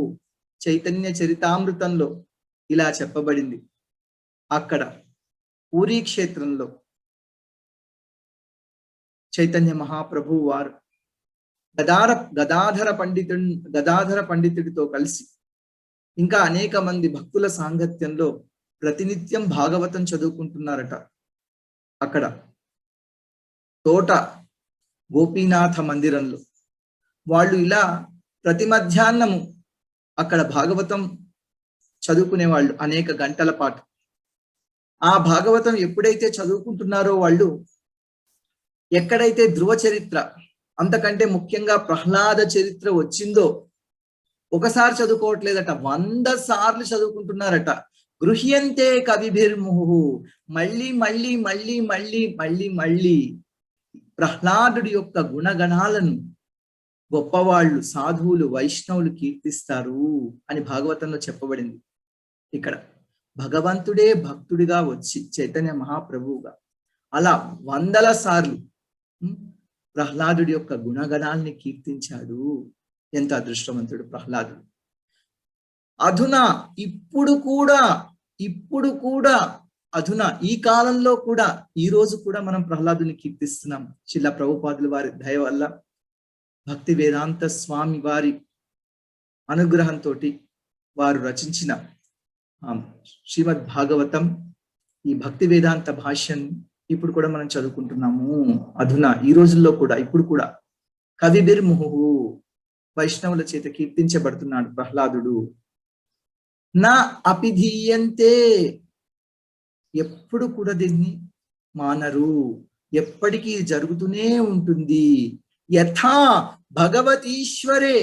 చైతన్య చరితామృతంలో ఇలా చెప్పబడింది. అక్కడ పూరీ క్షేత్రంలో చైతన్య మహాప్రభు వారు గదాధర పండితుడితో కలిసి ఇంకా అనేక మంది భక్తుల సాంగత్యంలో ప్రతినిత్యం భాగవతం చదువుకుంటున్నారట. అక్కడ తోట గోపీనాథ మందిరంలో వాళ్ళు ఇలా ప్రతి మధ్యాహ్నము అక్కడ భాగవతం చదువుకునేవాళ్ళు అనేక గంటల పాటు. ఆ భాగవతం ఎప్పుడైతే చదువుకుంటున్నారో వాళ్ళు, ఎక్కడైతే ధ్రువ చరిత్ర, అంతకంటే ముఖ్యంగా ప్రహ్లాద చరిత్ర వచ్చిందో ఒకసారి చదువుకోవట్లేదట, 100 సార్లు చదువుకుంటున్నారట. గృహ్యంతే కవిభిర్ముహుః, మళ్ళీ మళ్ళీ మళ్ళీ మళ్ళీ మళ్ళీ మళ్ళీ ప్రహ్లాదుడి యొక్క గుణగణాలను గొప్పవాళ్ళు సాధువులు వైష్ణవులు కీర్తిస్తారు అని భాగవతంలో చెప్పబడింది. ఇక్కడ భగవంతుడే భక్తుడిగా వచ్చి చైతన్య మహాప్రభువుగా అలా 100 సార్లు ప్రహ్లాదుడి యొక్క గుణగణాల్ని కీర్తించాడు. ఎంత అదృష్టవంతుడు ప్రహ్లాదుడు. అధునా ఇప్పుడు కూడా అధునా ఈ కాలంలో కూడా, ఈ రోజు కూడా మనం ప్రహ్లాదుని కీర్తిస్తున్నాం. శ్రీల ప్రభుపాదుల వారి దయ వల్ల, భక్తి వేదాంత స్వామి వారి అనుగ్రహంతో వారు రచించిన శ్రీమద్ భాగవతం, ఈ భక్తి వేదాంత భాష్యం ఇప్పుడు కూడా మనం చదువుకుంటున్నాము. అధునా ఈ రోజుల్లో కూడా, ఇప్పుడు కూడా కవిభిర్ముహుః, వైష్ణవుల చేత కీర్తించబడుతున్నాడు ప్రహ్లాదుడు. నా అపిధీయంతే, ఎప్పుడు కూడా దీన్ని మానరు, ఎప్పటికీ జరుగుతూనే ఉంటుంది. యథా భగవతీశ్వరే,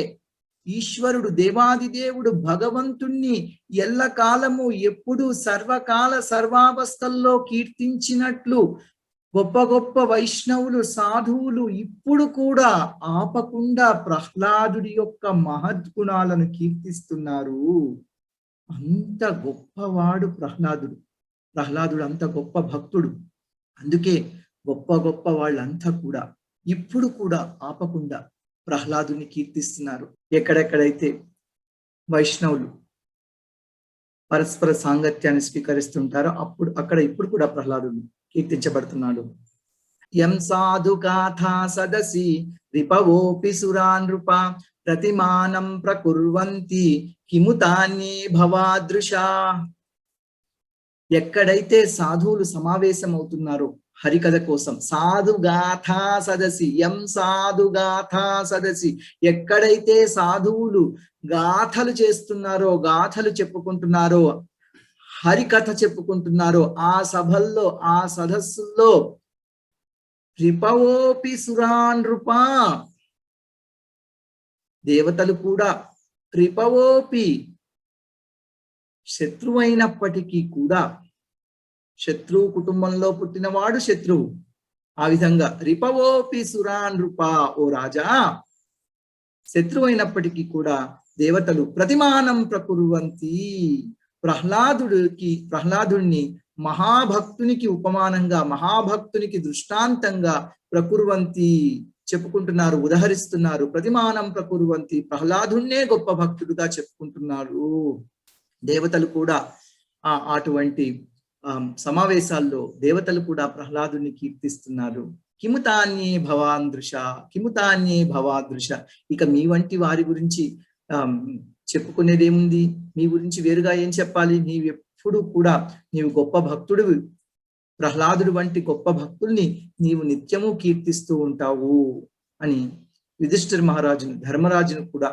ఈశ్వరుడు దేవాదిదేవుడు భగవంతుణ్ణి ఎల్లకాలము ఎప్పుడు సర్వకాల సర్వావస్థల్లో కీర్తించినట్లు గొప్ప గొప్ప వైష్ణవులు సాధువులు ఇప్పుడు కూడా ఆపకుండా ప్రహ్లాదుడి యొక్క మహద్గుణాలను కీర్తిస్తున్నారు. అంత గొప్పవాడు ప్రహ్లాదుడు అంత గొప్ప భక్తుడు. అందుకే గొప్ప గొప్ప వాళ్ళంతా కూడా ఇప్పుడు కూడా ఆపకుండా ప్రహ్లాదుని కీర్తిస్తున్నారు. ఎక్కడెక్కడైతే వైష్ణవులు పరస్పర సాంగత్యాన్ని స్వీకరిస్తుంటారో అక్కడ ఇప్పుడు కూడా ప్రహ్లాదుని కీర్తించబడుతున్నాడు. యం సాధు గాథా సదసి రిపవోపి సురానృప ప్రతిమానం ప్రకుర్వంతి కిముతాన్యే భవాదృశా. ఎక్కడైతే సాధువులు సమావేశం అవుతున్నారో హరికథ కోసం, సాధుగాథా సదసి, యం సాధుగాథా సదసి, ఎక్కడైతే సాధువులు గాథలు చేస్తున్నారో, గాథలు చెప్పుకుంటున్నారో, హరికథ చెప్పుకుంటున్నారో ఆ సభల్లో, ఆ సదస్సుల్లో రిపవోపి సురానృపా, దేవతలు కూడా రిపవోపి, శత్రువైనప్పటికీ కూడా, శత్రువు కుటుంబంలో పుట్టినవాడు శత్రువు, ఆ విధంగా రిపవోపి సురానృప, ఓ రాజా, శత్రువైనప్పటికీ కూడా దేవతలు ప్రతిమానం ప్రకుర్వంతి, ప్రహ్లాదుడిని మహాభక్తునికి ఉపమానంగా, మహాభక్తునికి దృష్టాంతంగా ప్రకుర్వంతి చెప్పుకుంటున్నారు, ఉదహరిస్తున్నారు. ప్రతిమానం ప్రకుర్వంతి, ప్రహ్లాదున్నే గొప్ప భక్తుడుగా చెప్పుకుంటున్నారు. దేవతలు కూడా అటువంటి సమావేశాల్లో దేవతలు కూడా ప్రహ్లాదుని కీర్తిస్తున్నారు. కిముతాన్యే భవాదృశ, కిముతాన్యే భవాదృశ, ఇక మీ వంటి వారి గురించి చెప్పుకునేది ఏముంది? నీ గురించి వేరుగా ఏం చెప్పాలి? నీవు ఎప్పుడు కూడా నీవు గొప్ప భక్తుడివి, ప్రహ్లాదుడు వంటి గొప్ప భక్తుల్ని నీవు నిత్యము కీర్తిస్తూ ఉంటావు అని యుధిష్ఠిర మహారాజును, ధర్మరాజును కూడా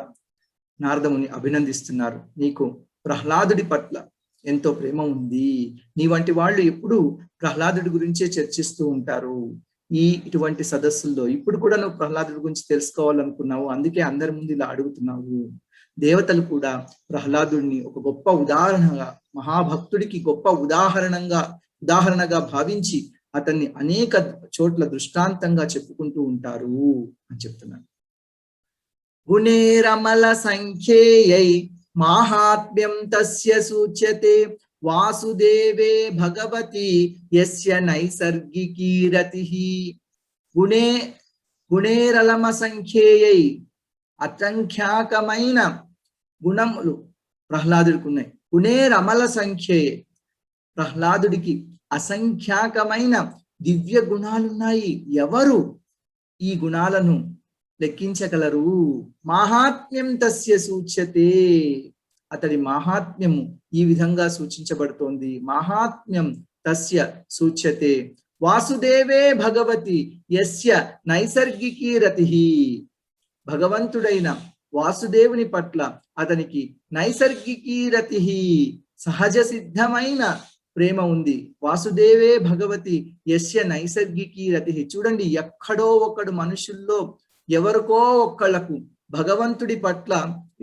నారదముని అభినందిస్తున్నారు. నీకు ప్రహ్లాదుడి పట్ల ఎంతో ప్రేమ ఉంది, నీ వంటి వాళ్ళు ఎప్పుడు ప్రహ్లాదుడి గురించే చర్చిస్తూ ఉంటారు. ఇటువంటి సదస్సుల్లో ఇప్పుడు కూడా నువ్వు ప్రహ్లాదుడి గురించి తెలుసుకోవాలనుకున్నావు, అందుకే అందరి ముందు ఇలా అడుగుతున్నావు. దేవతలు కూడా ప్రహ్లాదుడిని ఒక గొప్ప ఉదాహరణగా, మహాభక్తుడికి గొప్ప ఉదాహరణగా భావించి అతన్ని అనేక చోట్ల దృష్టాంతంగా చెప్పుకుంటూ ఉంటారు అని చెప్తున్నాను. గుణేరమల సంఖ్యేయై మాహాత్మ్యం తస్య సూచ్యతే వాసుదేవే భగవతి యస్య నైసర్గికీ రతిః. గుణేరలమ సంఖ్యేయై, అసంఖ్యాకమైన గుణములు ప్రహ్లాదుడికి ఉన్నాయి. గుణేరమల సంఖ్యేయై, ప్రహ్లాదుడికి అసంఖ్యాకమైన దివ్య గుణాలున్నాయి. ఎవరు ఈ గుణాలను లెక్కించగలరు? మాహాత్మ్యం తస్య సూచ్యతే, అతడి మాహాత్మ్యము ఈ విధంగా సూచించబడుతోంది. మాహాత్మ్యం తస్య సూచ్యతే వాసుదేవే భగవతి యస్య నైసర్గికీ రతిః. భగవంతుడైన వాసుదేవుని పట్ల అతనికి నైసర్గికీ రతిః, సహజ సిద్ధమైన ప్రేమ ఉంది. వాసుదేవే భగవతి యస్య నైసర్గికీ రతిః. చూడండి, ఎక్కడో ఒకడు మనుషుల్లో ఎవరికో ఒక్కళ్ళకు భగవంతుడి పట్ల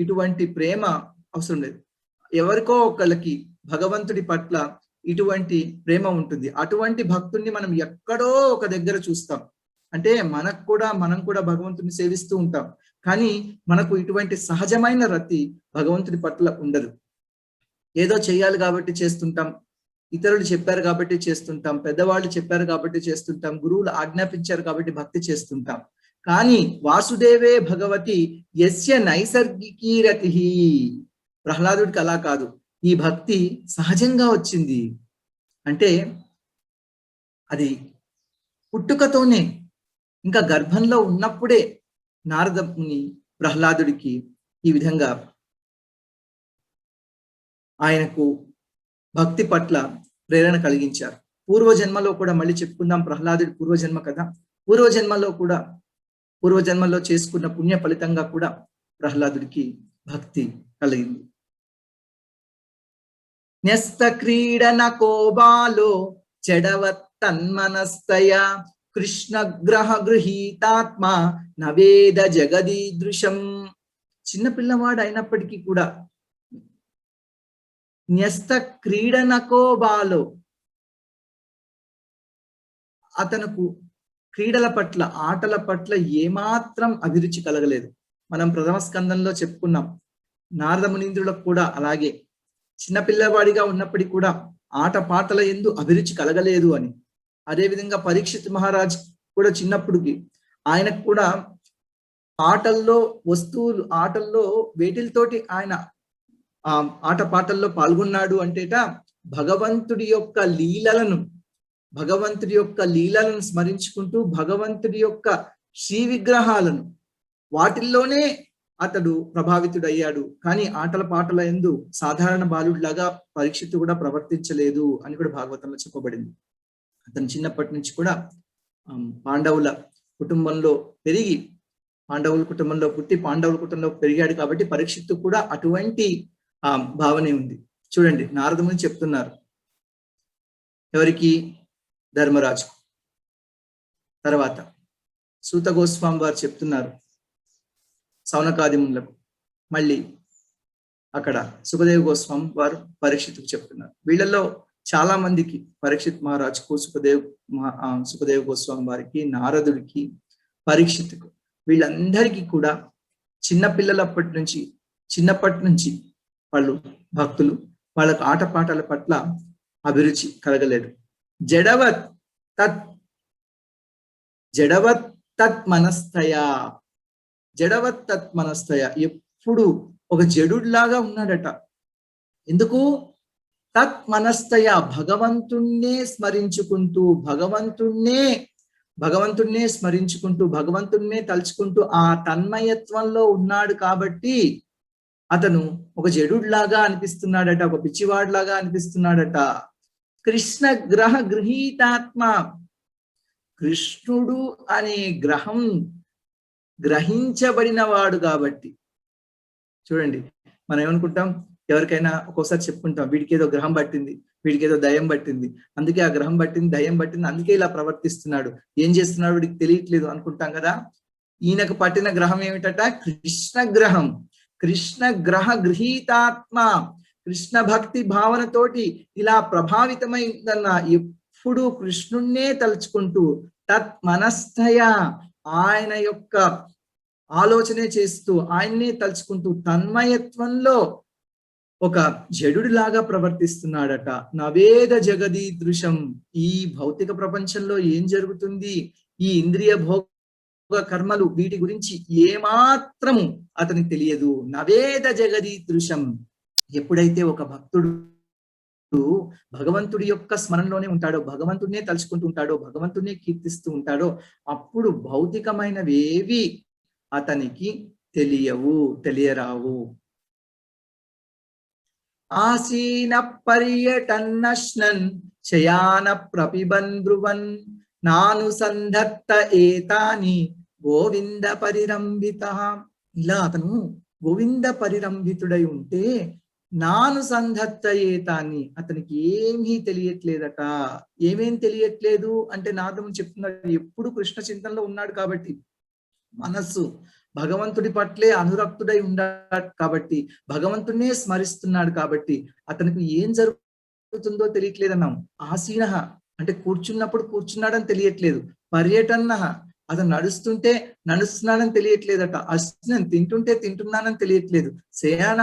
ఇటువంటి ప్రేమ అవసరం లేదు. ఎవరికో ఒకళ్ళకి భగవంతుడి పట్ల ఇటువంటి ప్రేమ ఉంటుంది. అటువంటి భక్తుడిని మనం ఎక్కడో ఒక దగ్గర చూస్తాం. అంటే మనం కూడా భగవంతుడిని సేవిస్తూ ఉంటాం, కానీ మనకు ఇటువంటి సహజమైన రతి భగవంతుడి పట్ల ఉండదు. ఏదో చేయాలి కాబట్టి చేస్తుంటాం, ఇతరులు చెప్పారు కాబట్టి చేస్తుంటాం, పెద్దవాళ్ళు చెప్పారు కాబట్టి చేస్తుంటాం, గురువులు ఆజ్ఞాపించారు కాబట్టి భక్తి చేస్తుంటాం. కానీ వాసుదేవే భగవతి యస్య నైసర్గికీ రతిః, ప్రహ్లాదుడికి అలా కాదు. ఈ భక్తి సహజంగా వచ్చింది. అంటే అది పుట్టుకతోనే, ఇంకా గర్భంలో ఉన్నప్పుడే నారదముని ప్రహ్లాదుడికి ఈ విధంగా ఆయనకు భక్తి పట్ల ప్రేరణ కలిగించారు. పూర్వజన్మలో కూడా, మళ్ళీ చెప్పుకుందాం ప్రహ్లాదుడి పూర్వజన్మ కదా, పూర్వజన్మలో చేసుకున్న పుణ్య ఫలితంగా కూడా ప్రహ్లాదుడికి భక్తి కలిగింది. న్యస్త క్రీడన కోబాలో చెడవత్తన్మనస్తయ కృష్ణగ్రహ గృహీతాత్మ నవేద జగదీదృశం. చిన్నపిల్లవాడు అయినప్పటికీ కూడా న్యస్త క్రీడనకో బాలో, అతనుకు క్రీడల పట్ల, ఆటల పట్ల ఏమాత్రం అభిరుచి కలగలేదు. మనం ప్రథమ స్కందంలో చెప్పుకున్నాం, నారద మునీంద్రులకు కూడా అలాగే చిన్నపిల్లవాడిగా ఉన్నప్పటికీ కూడా ఆట పాటల యందు అభిరుచి కలగలేదు అని. అదేవిధంగా పరీక్షిత్ మహారాజ్ కూడా చిన్నప్పుడుకి ఆయనకు కూడా ఆటల్లో వేటితోటి ఆయన ఆట పాటల్లో పాల్గొన్నాడు అంటేట భగవంతుడి యొక్క లీలలను స్మరించుకుంటూ, భగవంతుడి యొక్క శ్రీ విగ్రహాలను, వాటిల్లోనే అతడు ప్రభావితుడయ్యాడు. కానీ ఆటల పాటల యందు సాధారణ బాలుడిలాగా పరీక్షిత్తు కూడా ప్రవర్తించలేదు అని కూడా భాగవతంలో చెప్పబడింది. అతను చిన్నప్పటి నుంచి కూడా పాండవుల కుటుంబంలో పుట్టి పాండవుల కుటుంబంలో పెరిగాడు కాబట్టి పరీక్షిత్తు కూడా అటువంటి భావనే ఉంది. చూడండి, నారదముని చెప్తున్నారు ఎవరికి? ధర్మరాజు. తర్వాత సూత గోస్వామి వారు చెప్తున్నారు సౌనకాది మునులకు. మళ్ళీ అక్కడ సుఖదేవ్ గోస్వామి వారు పరీక్షిత్తుకు చెప్తున్నారు. వీళ్ళల్లో చాలా మందికి, పరీక్షిత్ మహారాజుకు, సుఖదేవ్ గోస్వామి వారికి, నారదుడికి, పరీక్షిత్తుకు, వీళ్ళందరికీ కూడా చిన్నప్పటి నుంచి వాళ్ళు భక్తులు, వాళ్ళకు ఆటపాటల పట్ల అభిరుచి కలగలేదు. జడవత్ తత్ మనస్తయ, ఎప్పుడు ఒక జడులాగా ఉన్నాడట. ఎందుకు? తత్ మనస్తయ, భగవంతుణ్ణే స్మరించుకుంటూ, భగవంతుణ్ణే తలుచుకుంటూ ఆ తన్మయత్వంలో ఉన్నాడు కాబట్టి అతను ఒక జడులాగా అనిపిస్తున్నాడట, ఒక పిచ్చివాడిలాగా అనిపిస్తున్నాడట. కృష్ణ గ్రహ గృహీతాత్మ, కృష్ణుడు అనే గ్రహం గ్రహించబడిన వాడు కాబట్టి. చూడండి, మనం ఏమనుకుంటాం, ఎవరికైనా ఒక్కోసారి చెప్పుకుంటాం, వీడికి ఏదో గ్రహం పట్టింది, వీడికి ఏదో దయ్యం పట్టింది, అందుకే ఆ గ్రహం పట్టింది, దయ్యం పట్టింది, అందుకే ఇలా ప్రవర్తిస్తున్నాడు, ఏం చేస్తున్నాడు వీడికి తెలియట్లేదు అనుకుంటాం కదా. ఈయనకు పట్టిన గ్రహం ఏమిటట? కృష్ణ గ్రహం. కృష్ణ గ్రహ గృహీతాత్మ, కృష్ణ భక్తి భావనతోటి ఇలా ప్రభావితమైందన్న, ఎప్పుడు కృష్ణుణ్ణే తలుచుకుంటూ తత్ మనస్థయ, ఆయన యొక్క ఆలోచనే చేస్తూ ఆయన్నే తలుచుకుంటూ తన్మయత్వంలో ఒక జడులాగా ప్రవర్తిస్తున్నాడట. నవేద జగదీదృశం, ఈ భౌతిక ప్రపంచంలో ఏం జరుగుతుంది, ఈ ఇంద్రియ భోగ కర్మలు, వీటి గురించి ఏమాత్రము అతనికి తెలియదు. నవేద జగదీదృశం. ఎప్పుడైతే ఒక భక్తుడు భగవంతుడి యొక్క స్మరణలోనే ఉంటాడో, భగవంతుడినే తలుచుకుంటూ ఉంటాడో, భగవంతుడినే కీర్తిస్తూ ఉంటాడో, అప్పుడు భౌతికమైనవేవి అతనికి తెలియరావు. ఆసీన పర్యటన్నశ్నన్ శయాన ప్రపిబన్ బ్రువన్ నానుసంధత్త ఏతాని గోవింద పరిరంభిత. ఇలా అతను గోవింద పరిరంభితుడై ఉంటే నానుసంధత్త ఏతాని, అతనికి ఏమీ తెలియట్లేదట. ఏమేం తెలియట్లేదు అంటే, నాదము చెప్తున్నాడు, ఎప్పుడు కృష్ణ చింతనలో ఉన్నాడు కాబట్టి, మనస్సు భగవంతుడి పట్లే అనురక్తుడై ఉన్నాడు కాబట్టి, భగవంతుడినే స్మరిస్తున్నాడు కాబట్టి అతనికి ఏం జరుగుతుందో తెలియట్లేదన్నాం. ఆసీన అంటే కూర్చున్నప్పుడు కూర్చున్నాడని తెలియట్లేదు. పర్యటన, అతను నడుస్తుంటే నడుస్తున్నానని తెలియట్లేదట. అస్నం తింటుంటే తింటున్నానని తెలియట్లేదు. శయాన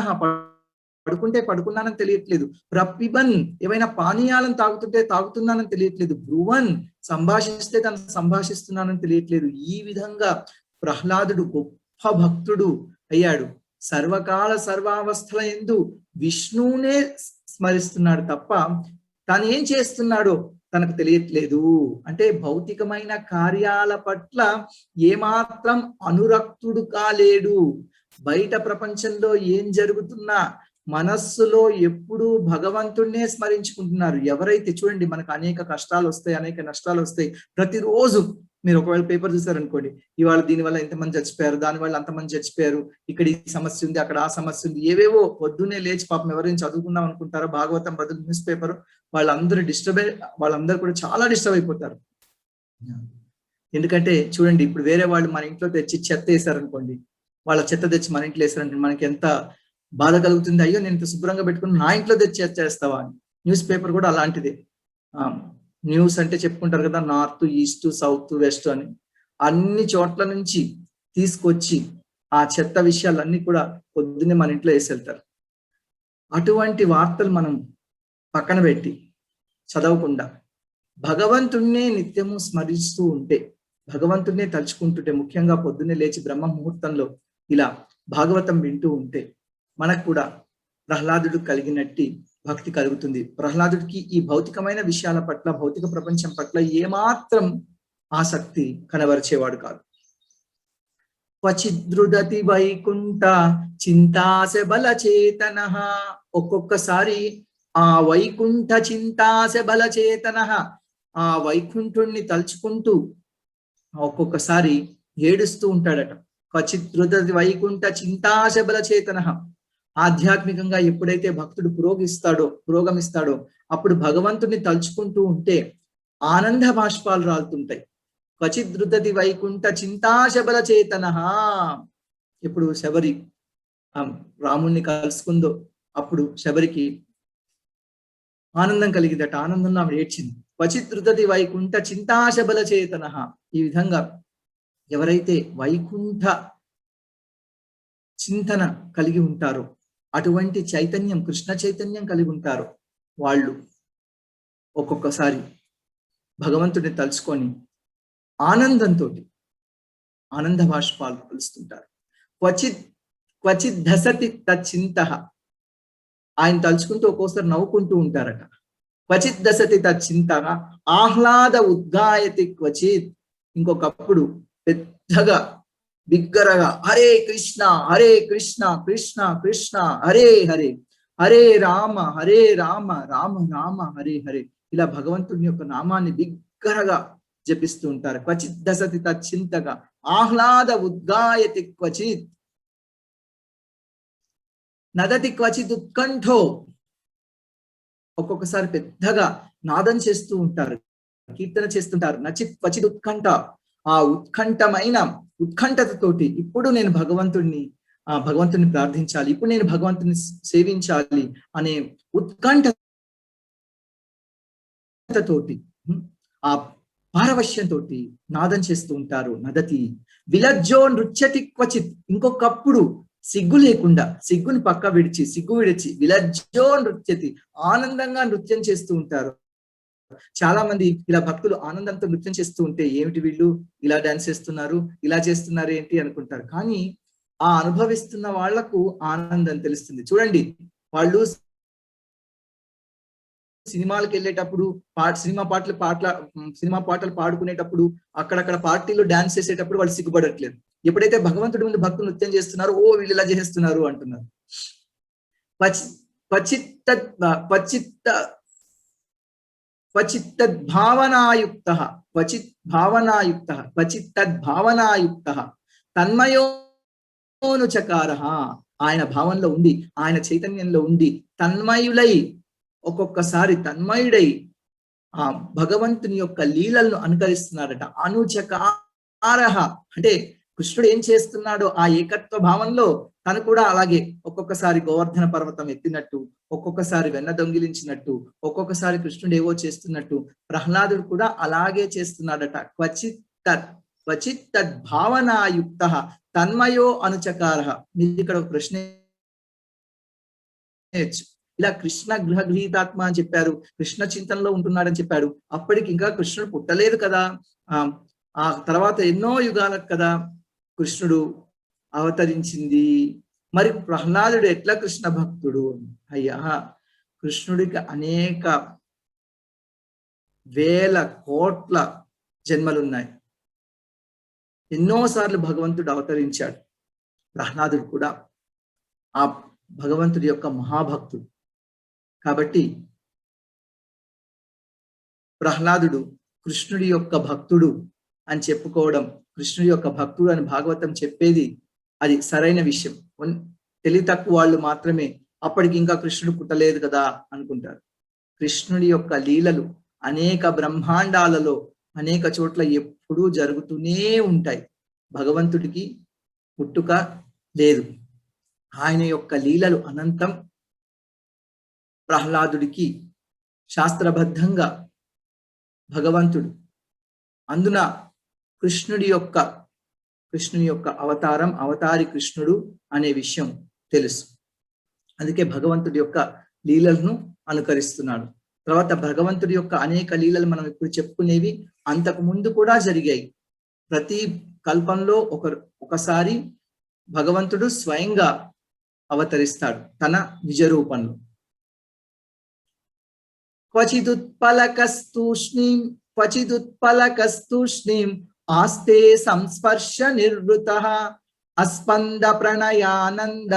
పడుకుంటే పడుకున్నానని తెలియట్లేదు. ప్రపిబన్ ఏమైనా పానీయాలను తాగుతుంటే తాగుతున్నానని తెలియట్లేదు. బ్రువన్ సంభాషిస్తే తను సంభాషిస్తున్నానని తెలియట్లేదు. ఈ విధంగా ప్రహ్లాదుడు గొప్ప భక్తుడు అయ్యాడు. సర్వకాల సర్వావస్థల యందు విష్ణువునే స్మరిస్తున్నాడు తప్ప తాను ఏం చేస్తున్నాడో తనకు తెలియట్లేదు. అంటే భౌతికమైన కార్యాల పట్ల ఏమాత్రం అనురక్తుడు కాలేడు. బయట ప్రపంచంలో ఏం జరుగుతున్నా మనస్సులో ఎప్పుడూ భగవంతుడినే స్మరించుకుంటున్నారు. ఎవరైతే, చూడండి, మనకు అనేక కష్టాలు వస్తాయి, అనేక నష్టాలు వస్తాయి. ప్రతిరోజు మీరు ఒకవేళ పేపర్ చూసారనుకోండి, ఇవాళ దీనివల్ల ఎంతమంది చచ్చిపోయారు, దానివల్ల అంతమంది చచ్చిపోయారు, ఇక్కడ ఈ సమస్య ఉంది, అక్కడ ఆ సమస్య ఉంది, ఏవేవో. పొద్దున్నే లేచి పాపం ఎవరైనా చదువుకుందాం అనుకుంటారో భాగవతం బదులు న్యూస్ పేపర్, వాళ్ళందరూ కూడా చాలా డిస్టర్బ్ అయిపోతారు. ఎందుకంటే చూడండి, ఇప్పుడు వేరే వాళ్ళు మన ఇంట్లో తెచ్చి చెత్త వేసారనుకోండి, వాళ్ళ చెత్త తెచ్చి మన ఇంట్లో వేసారంటే మనకి ఎంత బాధ కలుగుతుంది. అయ్యో, నేను ఇంత శుభ్రంగా పెట్టుకుని నా ఇంట్లో తెచ్చి చేస్తావా అని. న్యూస్ పేపర్ కూడా అలాంటిదే. న్యూస్ అంటే చెప్పుకుంటారు కదా, నార్త్, ఈస్ట్, సౌత్, వెస్ట్ అని. అన్ని చోట్ల నుంచి తీసుకొచ్చి ఆ చెత్త విషయాలన్నీ కూడా పొద్దున్నే మన ఇంట్లో వేసి వెళ్తారు. అటువంటి వార్తలు మనం పక్కన పెట్టి చదవకుండా భగవంతుణ్ణే నిత్యము స్మరిస్తూ ఉంటే, భగవంతుణ్ణే తలుచుకుంటుంటే, ముఖ్యంగా పొద్దున్నే లేచి బ్రహ్మ ముహూర్తంలో ఇలా భాగవతం వింటూ ఉంటే మనకు కూడా ప్రహ్లాదుడు కలిగినట్టి భక్తి కలుగుతుంది. ప్రహ్లాదుడికి ఈ భౌతికమైన విషయాల పట్ల, భౌతిక ప్రపంచం పట్ల ఏమాత్రం ఆసక్తి కనబరిచేవాడు కాదు. క్వచిద్రుదతి వైకుంఠ చింతాస బల చేతన. ఒక్కొక్కసారి ఆ వైకుంఠ చింతాస బల చేతన, ఆ వైకుంఠుణ్ణి తలుచుకుంటూ ఒక్కొక్కసారి ఏడుస్తూ ఉంటాడట. క్వచిద్రుదతి వైకుంఠ చింతాస బల చేతన. ఆధ్యాత్మికంగా ఎప్పుడైతే భక్తుడు పురోగమిస్తాడో అప్పుడు భగవంతుడిని తలుచుకుంటూ ఉంటే ఆనంద బాష్పాలు రాలుతుంటాయి. క్వచిద్రుదతి వైకుంఠ చింతాశబల చేతన. ఇప్పుడు శబరి రాముణ్ణి కలుసుకుందో అప్పుడు శబరికి ఆనందం కలిగిందట. ఆనందంలో ఆవిడ ఏడ్చింది. క్వచిద్రుదతి వైకుంఠ చింతాశబల చేతన. ఈ విధంగా ఎవరైతే వైకుంఠ చింతన కలిగి ఉంటారో, అటువంటి చైతన్యం, కృష్ణ చైతన్యం కలిగి ఉంటారో, వాళ్ళు ఒక్కొక్కసారి భగవంతుడిని తలుచుకొని ఆనందంతో ఆనంద బాష్పాలు కలుస్తుంటారు. క్వచిత్ దశతి తచ్చింత. ఆయన తలుచుకుంటూ ఒక్కోసారి నవ్వుకుంటూ ఉంటారట. క్వచిత్ దశతి తచ్చింత ఆహ్లాద ఉద్గాయతి క్వచిత్. ఇంకొకప్పుడు పెద్దగా బిగ్గరగా హరే కృష్ణ హరే కృష్ణ కృష్ణ కృష్ణ హరే హరే హరే రామ రామ రామ హరే హరే ఇలా భగవంతుని యొక్క నామాన్ని బిగ్గరగా జపిస్తూ ఉంటారు. క్వచిత్ దశతి తచ్చింతగా ఆహ్లాద ఉద్గాయతి క్వచిత్ నదతి క్వచిత్ ఉత్కంఠో. ఒక్కొక్కసారి పెద్దగా నాదం చేస్తూ ఉంటారు, కీర్తన చేస్తుంటారు. నచిత్ క్వచిత్ ఉత్కంఠ, ఆ ఉత్కంఠతతోటి ఇప్పుడు నేను భగవంతుని ప్రార్థించాలి, ఇప్పుడు నేను భగవంతుని సేవించాలి అనే ఉత్కంఠతోటి, ఆ పారవశ్యంతో నాదం చేస్తూ ఉంటారు. నదతి విలజ్జో నృత్యతి క్వచిత్, ఇంకొకప్పుడు సిగ్గు లేకుండా, సిగ్గుని పక్క విడిచి విలజ్జో నృత్యతి, ఆనందంగా నృత్యం చేస్తూ ఉంటారు. చాలా మంది ఇలా భక్తులు ఆనందంతో నృత్యం చేస్తూ ఉంటే ఏమిటి వీళ్ళు ఇలా డాన్స్ చేస్తున్నారు, ఇలా చేస్తున్నారు ఏంటి అనుకుంటారు. కానీ ఆ అనుభవిస్తున్న వాళ్లకు ఆనందం తెలుస్తుంది. చూడండి, వాళ్ళు సినిమాలకు వెళ్ళేటప్పుడు సినిమా పాటలు పాడుకునేటప్పుడు అక్కడక్కడ పార్టీలో డాన్స్ చేసేటప్పుడు వాళ్ళు సిగ్గుపడట్లేదు. ఎప్పుడైతే భగవంతుడి ముందు భక్తులు నృత్యం చేస్తున్నారో, ఓ వీళ్ళు ఇలా చేస్తున్నారు అంటున్నారు. క్వచిత్ భావనాయుక్త తన్మయోనుచకార, ఆయన భావంలో ఉండి, ఆయన చైతన్యంలో ఉండి తన్మయులై, ఒక్కొక్కసారి తన్మయుడై ఆ భగవంతుని యొక్క లీలలను అనుకరిస్తున్నారట. అనుచకారః అంటే కృష్ణుడు ఏం చేస్తున్నాడో ఆ ఏకత్వ భావంలో తను కూడా అలాగే ఒక్కొక్కసారి గోవర్ధన పర్వతం ఎత్తినట్టు, ఒక్కొక్కసారి వెన్న దొంగిలించినట్టు, ఒక్కొక్కసారి కృష్ణుడు ఏవో చేస్తున్నట్టు ప్రహ్లాదుడు కూడా అలాగే చేస్తున్నాడట. క్వచిత్ తద్భావనాయుక్త తన్మయో అనుచకార. మీరు ఇక్కడ ఒక ప్రశ్న, ఇలా కృష్ణ గృహగృహీతాత్మ అని చెప్పారు, కృష్ణ చింతనలో ఉంటున్నాడని చెప్పాడు. అప్పటికి ఇంకా కృష్ణుడు పుట్టలేదు కదా, ఆ తర్వాత ఎన్నో యుగాలకు కదా కృష్ణుడు అవతరించింది. మరి ప్రహ్లాదుడు ఎట్లా కృష్ణ భక్తుడు? అయ్యా, కృష్ణుడికి అనేక వేల కోట్ల జన్మలున్నాయి, ఎన్నోసార్లు భగవంతుడు అవతరించాడు. ప్రహ్లాదుడు కూడా ఆ భగవంతుడి యొక్క మహాభక్తుడు. కాబట్టి ప్రహ్లాదుడు కృష్ణుడి యొక్క భక్తుడు అని చెప్పుకోవడం, కృష్ణుడి యొక్క భక్తుడు అని భాగవతం చెప్పేది అది సరైన విషయం. తెలివి తక్కువ వాళ్ళు మాత్రమే అప్పటికి ఇంకా కృష్ణుడు పుట్టలేదు కదా అనుకుంటారు. కృష్ణుడి యొక్క లీలలు అనేక బ్రహ్మాండాలలో అనేక చోట్ల ఎప్పుడూ జరుగుతూనే ఉంటాయి. భగవంతుడికి పుట్టుక లేదు, ఆయన యొక్క లీలలు అనంతం. ప్రహ్లాదుడికి శాస్త్రబద్ధంగా భగవంతుడు, అందున కృష్ణుని యొక్క అవతారం, అవతారి కృష్ణుడు అనే విషయం తెలుసు. అందుకే భగవంతుడి యొక్క లీలలను అనుకరిస్తున్నాడు. తర్వాత భగవంతుడి యొక్క అనేక లీలలు మనం ఇప్పుడు చెప్పుకునేవి అంతకు ముందు కూడా జరిగాయి. ప్రతి కల్పంలో ఒకసారి భగవంతుడు స్వయంగా అవతరిస్తాడు తన నిజ రూపంలో. క్వచిదుత్పలకస్తూష్ణీం ఆస్తే సంస్పర్శ నిర్వృతః అస్పంద ప్రణయానంద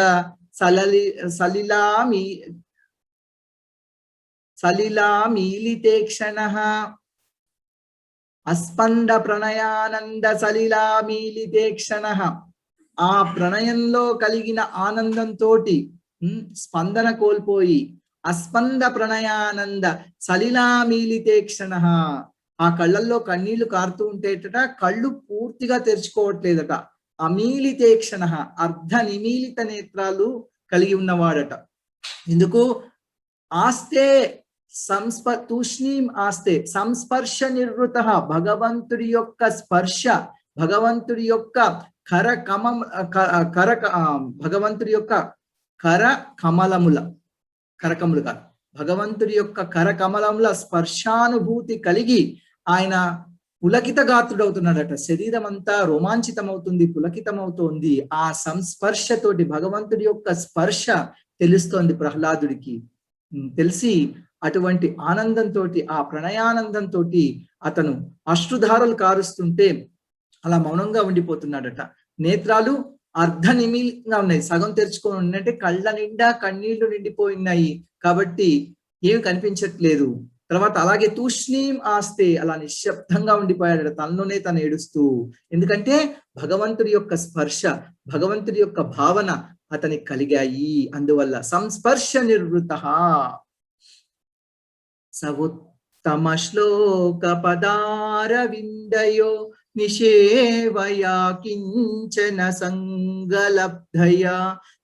సలిలామీలితేక్షణః. అస్పంద ప్రణయానంద సలిలామీలితేక్షణః. ఆ ప్రణయంలో కలిగిన ఆనందంతో స్పందన కోల్పోయి అస్పంద ప్రణయానంద సలిలామీలితేక్షణః, ఆ కళ్ళల్లో కన్నీళ్లు కారుతూ ఉంటేట కళ్ళు పూర్తిగా తెరుచుకోవట్లేదట. అమీలితేక్షణ, అర్ధ నిమీలిత నేత్రాలు కలిగి ఉన్నవాడట. ఎందుకు? ఆస్తే తూష్ణీం ఆస్తే సంస్పర్శ నిర్వృత, భగవంతుడి యొక్క స్పర్శ, భగవంతుడి యొక్క భగవంతుడి యొక్క కరకములు కాదు, భగవంతుడి యొక్క కరకమలముల స్పర్శానుభూతి కలిగి ఆయన పులకిత గాత్రుడవుతున్నాడట. శరీరం అంతా రోమాంచితమవుతుంది, పులకితమవుతోంది. ఆ సంస్పర్శతోటి, భగవంతుడి యొక్క స్పర్శ తెలుస్తోంది ప్రహ్లాదుడికి. తెలిసి అటువంటి ఆనందంతో, ఆ ప్రణయానందంతో అతను అశ్రుధారలు కారుస్తుంటే అలా మౌనంగా ఉండిపోతున్నాడట. నేత్రాలు అర్ధనిమిలంగా ఉన్నాయి, సగం తెరుచుకొని ఉన్నట్టే, కళ్ళ నిండా కన్నీళ్లు నిండిపోయినాయి కాబట్టి ఏమి కనిపించట్లేదు. తర్వాత అలాగే తూష్ణీం ఆస్తే, అలా నిశ్శబ్దంగా ఉండిపోయాడు తనలోనే తను ఏడుస్తూ. ఎందుకంటే భగవంతుడి యొక్క స్పర్శ, భగవంతుడి యొక్క భావన అతనికి కలిగాయి. అందువల్ల సంస్పర్శ నిర్వృత సవుత్తమ శ్లోక పదారవిందయో నిషేవయా కించన సంగలబ్ధయా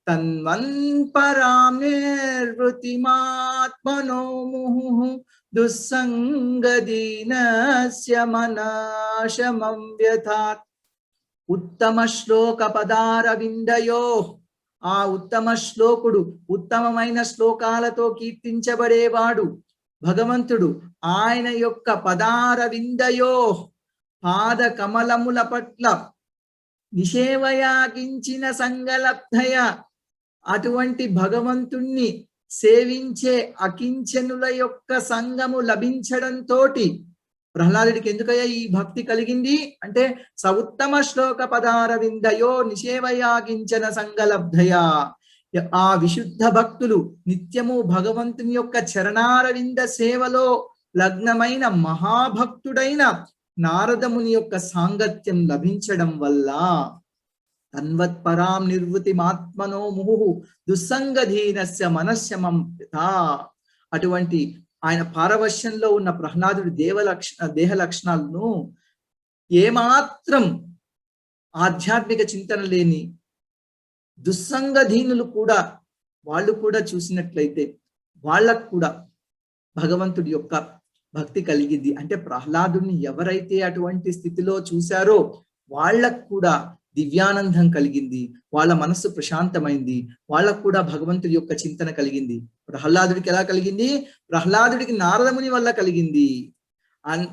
తన్వన్ పరాం నిర్వృతిమాత్మనో ముహుః దుస్సంగదీనస్య మనాశమం వ్యథాత్. ఉత్తమ శ్లోక పదారవిందయో, ఆ ఉత్తమ శ్లోకుడు, ఉత్తమమైన శ్లోకాలతో కీర్తించబడేవాడు భగవంతుడు. ఆయన యొక్క పదారవిందయో, పాద కమలముల పట్ల నిషేవయాకించిన సంగలబ్ధయ, అటువంటి భగవంతుణ్ణి సేవించే అకించనుల యొక్క సంగము లభించడంతో ప్రహ్లాదుడికి ఎందుకయ్యా ఈ భక్తి కలిగింది అంటే, సౌత్తమ శ్లోక పదారవిందయో నిషేవయాకించన సంగలబ్ధయా, ఆ విశుద్ధ భక్తులు నిత్యము భగవంతుని యొక్క చరణారవింద సేవలో లగ్నమైన మహాభక్తుడైన నారదముని యొక్క సాంగత్యం లభించడం వల్ల తన్వత్పరాం నిర్వృతిమాత్మనో ముహుః దుస్సంగధీనస్య మనశ్శమం పితా. అటువంటి ఆయన పారవశ్యంలో ఉన్న ప్రహ్లాదుడి దేహ లక్షణాలను ఏమాత్రం ఆధ్యాత్మిక చింతన లేని దుస్సంగధీనులు కూడా, వాళ్ళు కూడా చూసినట్లయితే వాళ్ళకు కూడా భగవంతుడి యొక్క భక్తి కలిగింది. అంటే ప్రహ్లాదుని ఎవరైతే అటువంటి స్థితిలో చూశారో వాళ్ళకు కూడా దివ్యానందం కలిగింది, వాళ్ళ మనస్సు ప్రశాంతమైంది, వాళ్ళకు కూడా భగవంతుడి యొక్క చింతన కలిగింది. ప్రహ్లాదుడికి ఎలా కలిగింది? ప్రహ్లాదుడికి నారదముని వల్ల కలిగింది.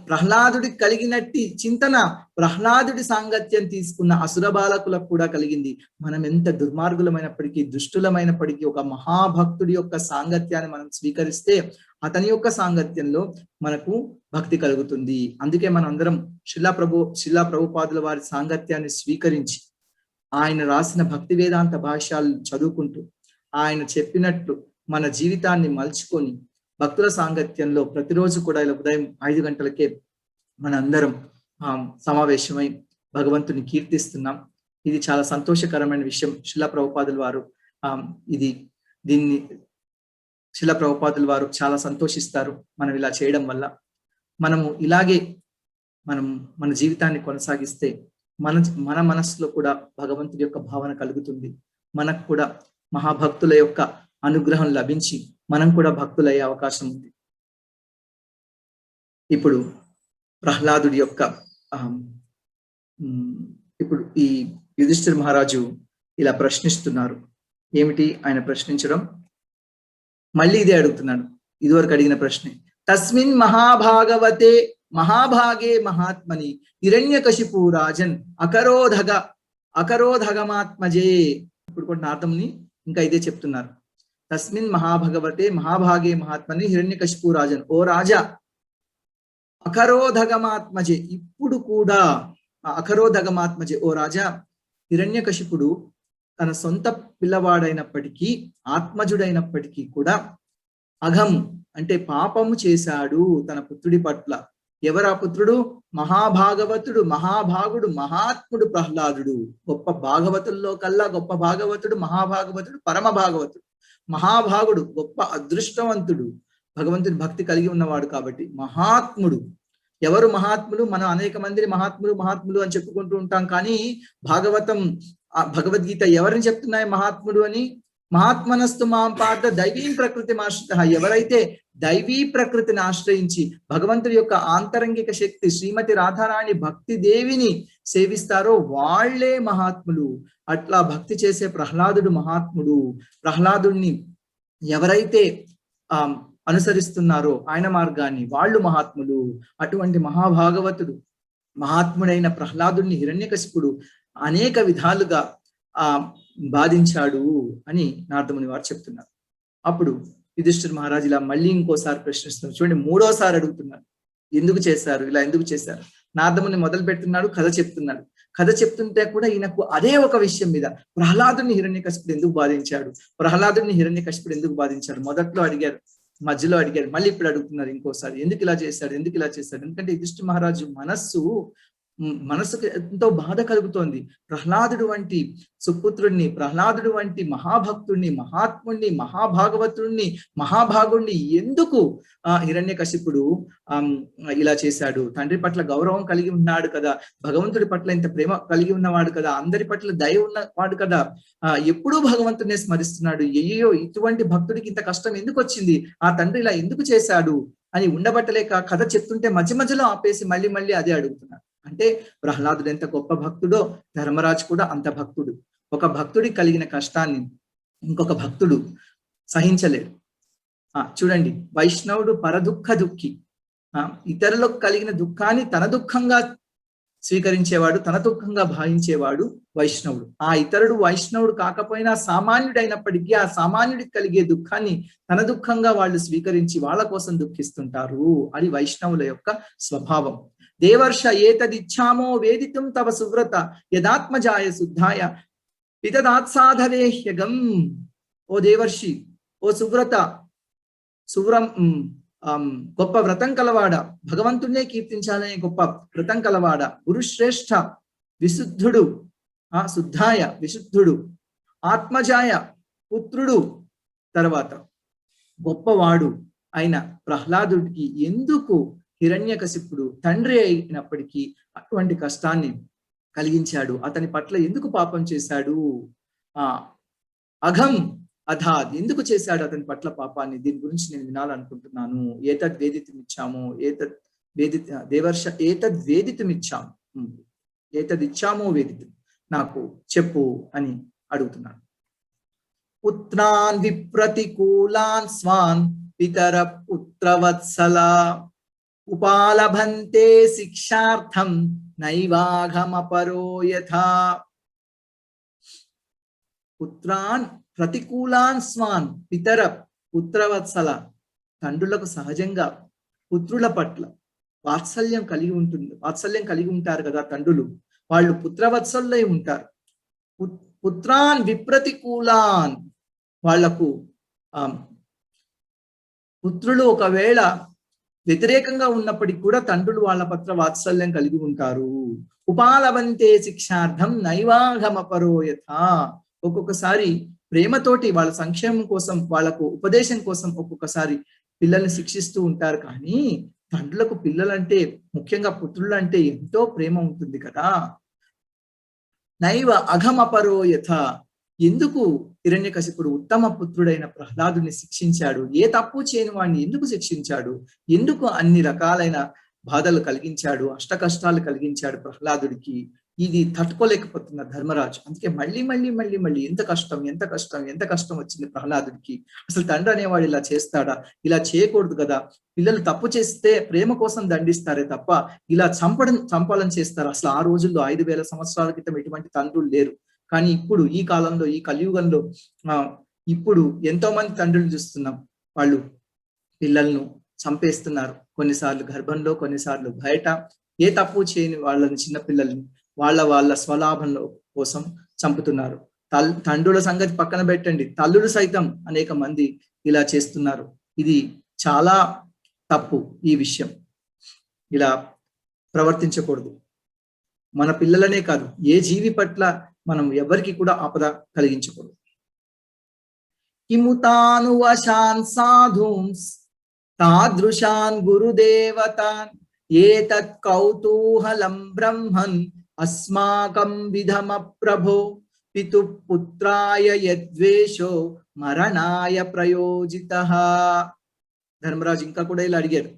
ప్రహ్లాదుడికి కలిగినట్టి చింతన ప్రహ్లాదుడి సాంగత్యం తీసుకున్న అసుర బాలకులకు కూడా కలిగింది. మనం ఎంత దుర్మార్గులమైనప్పటికీ, దుష్టులమైనప్పటికీ ఒక మహాభక్తుడి యొక్క సాంగత్యాన్ని మనం స్వీకరిస్తే అతని యొక్క సాంగత్యంలో మనకు భక్తి కలుగుతుంది. అందుకే మనం అందరం శిలా ప్రభుపాదుల వారి సాంగత్యాన్ని స్వీకరించి ఆయన రాసిన భక్తి వేదాంత భాష్యాలు చదువుకుంటూ ఆయన చెప్పినట్లు మన జీవితాన్ని మలుచుకొని భక్తుల సాంగత్యంలో ప్రతిరోజు కూడా ఇలా ఉదయం 5 గంటలకే మన అందరం సమావేశమై భగవంతుని కీర్తిస్తున్నాం. ఇది చాలా సంతోషకరమైన విషయం. శిలా ప్రభుపాదుల వారు దీన్ని శిలా ప్రభుపాదుల వారు చాలా సంతోషిస్తారు మనం ఇలా చేయడం వల్ల. మనము ఇలాగే మన జీవితాన్ని కొనసాగిస్తే మన మనస్సులో కూడా భగవంతుడి యొక్క భావన కలుగుతుంది. మనకు కూడా మహాభక్తుల యొక్క అనుగ్రహం లభించి మనం కూడా భక్తులయ్యే అవకాశం ఉంది. ఇప్పుడు ప్రహ్లాదుడి యొక్క ఇప్పుడు ఈ యుధిష్ఠిర మహారాజు ఇలా ప్రశ్నిస్తున్నారు. ఏమిటి ఆయన ప్రశ్నించడం? మళ్ళీ ఇదే అడుగుతున్నాడు, ఇదివరకు అడిగిన ప్రశ్నే. తస్మిన్ మహాభాగే మహాత్మని హిరణ్యకశిపు రాజన్ అకరోధగమాత్మజే. ఇప్పుడు కూడా నారదముని ఇంకా ఇదే చెప్తున్నారు. తస్మిన్ మహాభాగే మహాత్మని హిరణ్యకశిపు రాజన్, ఓ రాజా అకరోధగమాత్మజే. ఇప్పుడు కూడా అకరోధగమాత్మజే, ఓ రాజా హిరణ్యకశిపుడు తన సొంత పిల్లవాడైనప్పటికీ, ఆత్మజుడైనప్పటికీ కూడా అఘం అంటే పాపము చేశాడు తన పుత్రుడి పట్ల. ఎవరా పుత్రుడు? మహాభాగవతుడు, మహాభాగుడు, మహాత్ముడు ప్రహ్లాదుడు. గొప్ప భాగవతుల్లో కల్లా గొప్ప భాగవతుడు, మహాభాగవతుడు, పరమ భాగవతుడు, మహాభాగుడు, గొప్ప అదృష్టవంతుడు, భగవంతుని భక్తి కలిగి ఉన్నవాడు కాబట్టి మహాత్ముడు. ఎవరు మహాత్ములు? మనం అనేక మందిని మహాత్ములు అని చెప్పుకుంటూ ఉంటాం, కానీ భగవద్గీత ఎవరిని చెప్తున్నాయి మహాత్ముడు అని? మహాత్మనస్తు మాం పార్థ దైవీ ప్రకృతి ఆశ్రిత. ఎవరైతే దైవీ ప్రకృతిని ఆశ్రయించి భగవంతుడి యొక్క ఆంతరంగిక శక్తి శ్రీమతి రాధారాణి భక్తి దేవిని సేవిస్తారో వాళ్లే మహాత్ములు. అట్లా భక్తి చేసే ప్రహ్లాదుడు మహాత్ముడు. ప్రహ్లాదుడిని ఎవరైతే అనుసరిస్తున్నారో ఆయన మార్గాన్ని వాళ్ళు మహాత్ములు. అటువంటి మహాభాగవతుడు మహాత్ముడైన ప్రహ్లాదుడిని హిరణ్యకశిపుడు అనేక విధాలుగా బాధించాడు అని నారదముని వారు చెప్తున్నారు. అప్పుడు యుధిష్ఠిర మహారాజు ఇలా మళ్ళీ ఇంకోసారి ప్రశ్నిస్తున్నారు. చూడండి, 3వసారి అడుగుతున్నారు, ఎందుకు చేశారు, ఇలా ఎందుకు చేశారు? నారదముని మొదలు పెడుతున్నాడు, కథ చెప్తున్నాడు. కథ చెప్తుంటే కూడా ఈయనకు అదే ఒక విషయం మీద ప్రహ్లాదుని హిరణ్యకశిపుడు ఎందుకు బాధించాడు, ప్రహ్లాదుని హిరణ్యకశిపుడు ఎందుకు బాధించాడు. మొదట్లో అడిగారు, మధ్యలో అడిగారు, మళ్ళీ ఇప్పుడు అడుగుతున్నారు ఇంకోసారి, ఎందుకు ఇలా చేశాడు, ఎందుకు ఇలా చేశాడు. ఎందుకంటే యుధిష్ఠిర మహారాజు మనసుకు ఎంతో బాధ కలుగుతోంది. ప్రహ్లాదుడు వంటి సుపుత్రుణ్ణి, ప్రహ్లాదుడు వంటి మహాభక్తుణ్ణి, మహాత్ముణ్ణి, మహాభాగవతుణ్ణి, మహాభాగుణ్ణి ఎందుకు హిరణ్యకశిపుడు ఇలా చేశాడు. తండ్రి పట్ల గౌరవం కలిగి ఉన్నాడు కదా, భగవంతుడి పట్ల ఇంత ప్రేమ కలిగి ఉన్నవాడు కదా, అందరి పట్ల దయ ఉన్నవాడు కదా, ఎప్పుడూ భగవంతుడిని స్మరిస్తున్నాడు. అయ్యో ఇటువంటి భక్తుడికి ఇంత కష్టం ఎందుకు వచ్చింది, ఆ తండ్రి ఇలా ఎందుకు చేశాడు అని ఉండబట్టలేక కథ చెప్తుంటే మధ్య మధ్యలో ఆపేసి మళ్ళీ మళ్ళీ అదే అడుగుతున్నాడు. అంటే ప్రహ్లాదుడు ఎంత గొప్ప భక్తుడో ధర్మరాజు కూడా అంత భక్తుడు. ఒక భక్తుడికి కలిగిన కష్టాన్ని ఇంకొక భక్తుడు సహించలేడు. చూడండి, వైష్ణవుడు పరదుఃఖ దుఃఖి. ఇతరులకు కలిగిన దుఃఖాన్ని తన దుఃఖంగా స్వీకరించేవాడు, తన దుఃఖంగా భావించేవాడు వైష్ణవుడు. ఆ ఇతరుడు వైష్ణవుడు కాకపోయినా సామాన్యుడైనప్పటికీ ఆ సామాన్యుడికి కలిగే దుఃఖాన్ని తన దుఃఖంగా వాళ్ళు స్వీకరించి వాళ్ళ కోసం దుఃఖిస్తుంటారు. అది వైష్ణవుల యొక్క స్వభావం. దేవర్ష ఏతదిచ్ఛామో వేదితుం తవ సువ్రత యదాత్మజాయ శుద్ధాయ పితదాత్సాధవేహ్యగం. ఓ దేవర్షి, ఓ సువ్రత, గొప్ప వ్రతం కలవాడ, భగవంతుణ్ణే కీర్తించాలనే గొప్ప వ్రతం కలవాడ, గురుశ్రేష్ఠ, విశుద్ధుడు, శుద్ధాయ విశుద్ధుడు, ఆత్మజాయ పుత్రుడు, తర్వాత గొప్పవాడు అయిన ప్రహ్లాదుడికి ఎందుకు హిరణ్యకశిపుడు తండ్రి అయినప్పటికీ అటువంటి కష్టాన్ని కలిగించాడు, అతని పట్ల ఎందుకు పాపం చేశాడు, అఘం అధాద్ ఎందుకు చేశాడు అతని పట్ల పాపాన్ని, దీని గురించి నేను వినాలనుకుంటున్నాను. ఏతద్ వేదితమిచ్చాము, దేవర్ష ఏతద్ వేదితమిచ్చాము, ఏతదిచ్చామో వేదితం, నాకు చెప్పు అని అడుగుతున్నాను. పుత్రాన్ విప్రతికూలాన్ స్వాన్ పితర పుత్రవత్సల ఉపాలభంతే శిక్షార్థం నైవాఘమపరో యథా. పుత్రాన్ ప్రతికూలాన్ స్వాన్ పితర పుత్రవత్సల. తండ్రులకు సహజంగా పుత్రుల పట్ల వాత్సల్యం కలిగి ఉంటారు కదా తండ్రులు, వాళ్ళు పుత్రవత్సలై ఉంటారు. పుత్రాన్ విప్రతికూలాన్, వాళ్లకు పుత్రులు ఒకవేళ వ్యతిరేకంగా ఉన్నప్పటికీ కూడా తండ్రులు వాళ్ళ పట్ల వాత్సల్యం కలిగి ఉంటారు. ఉపాలవంతే శిక్షార్థం నైవాఘమపరో యథా. ఒక్కొక్కసారి ప్రేమతోటి వాళ్ళ సంక్షేమం కోసం, వాళ్ళకు ఉపదేశం కోసం ఒక్కొక్కసారి పిల్లల్ని శిక్షిస్తూ ఉంటారు. కానీ తండ్రులకు పిల్లలంటే, ముఖ్యంగా పుత్రులు అంటే ఎంతో ప్రేమ ఉంటుంది కదా. నైవ అఘమపరో యథ, ఎందుకు హిరణ్యకశిపుడు ఉత్తమ పుత్రుడైన ప్రహ్లాదుని శిక్షించాడు, ఏ తప్పు చేయని వాడిని ఎందుకు శిక్షించాడు, ఎందుకు అన్ని రకాలైన బాధలు కలిగించాడు, అష్ట కష్టాలు కలిగించాడు ప్రహ్లాదుడికి. ఇది తట్టుకోలేకపోతున్న ధర్మరాజు. అందుకే మళ్ళీ మళ్ళీ మళ్ళీ మళ్ళీ ఎంత కష్టం వచ్చింది ప్రహ్లాదుడికి. అసలు తండ్రి అనేవాడు ఇలా చేస్తాడా, ఇలా చేయకూడదు కదా. పిల్లలు తప్పు చేస్తే ప్రేమ కోసం దండిస్తారే తప్ప ఇలా చంపాలని చేస్తారు. అసలు ఆ రోజుల్లో 5000 సంవత్సరాల క్రితం ఎటువంటి తండ్రులు లేరు. కానీ ఇప్పుడు ఈ కాలంలో, ఈ కలియుగంలో ఇప్పుడు ఎంతో మంది తండ్రులు చూస్తున్నాం, వాళ్ళు పిల్లలను చంపేస్తున్నారు. కొన్నిసార్లు గర్భంలో, కొన్నిసార్లు బయట. ఏ తప్పు చేయని వాళ్ళని, చిన్న పిల్లల్ని వాళ్ళ స్వలాభంలో కోసం చంపుతున్నారు. తండ్రుల సంగతి పక్కన పెట్టండి, తల్లులు సైతం అనేక మంది ఇలా చేస్తున్నారు. ఇది చాలా తప్పు. ఈ విషయం ఇలా ప్రవర్తించకూడదు. మన పిల్లలనే కాదు, ఏ జీవి పట్ల మనం ఎవరికి కూడా ఆపద కలిగించకూడదు. కిముతానువశాన్ సాధూంస్ తాదృశాన్ గురుదేవతాన్ ఏతత్ కౌతూహలం బ్రహ్మన్ అస్మాకం విధమ ప్రభో పితు పుత్రాయ యద్వేషో మరణాయ ప్రయోజితః. ధర్మరాజు ఇంకా కూడా ఇలా అడిగారు.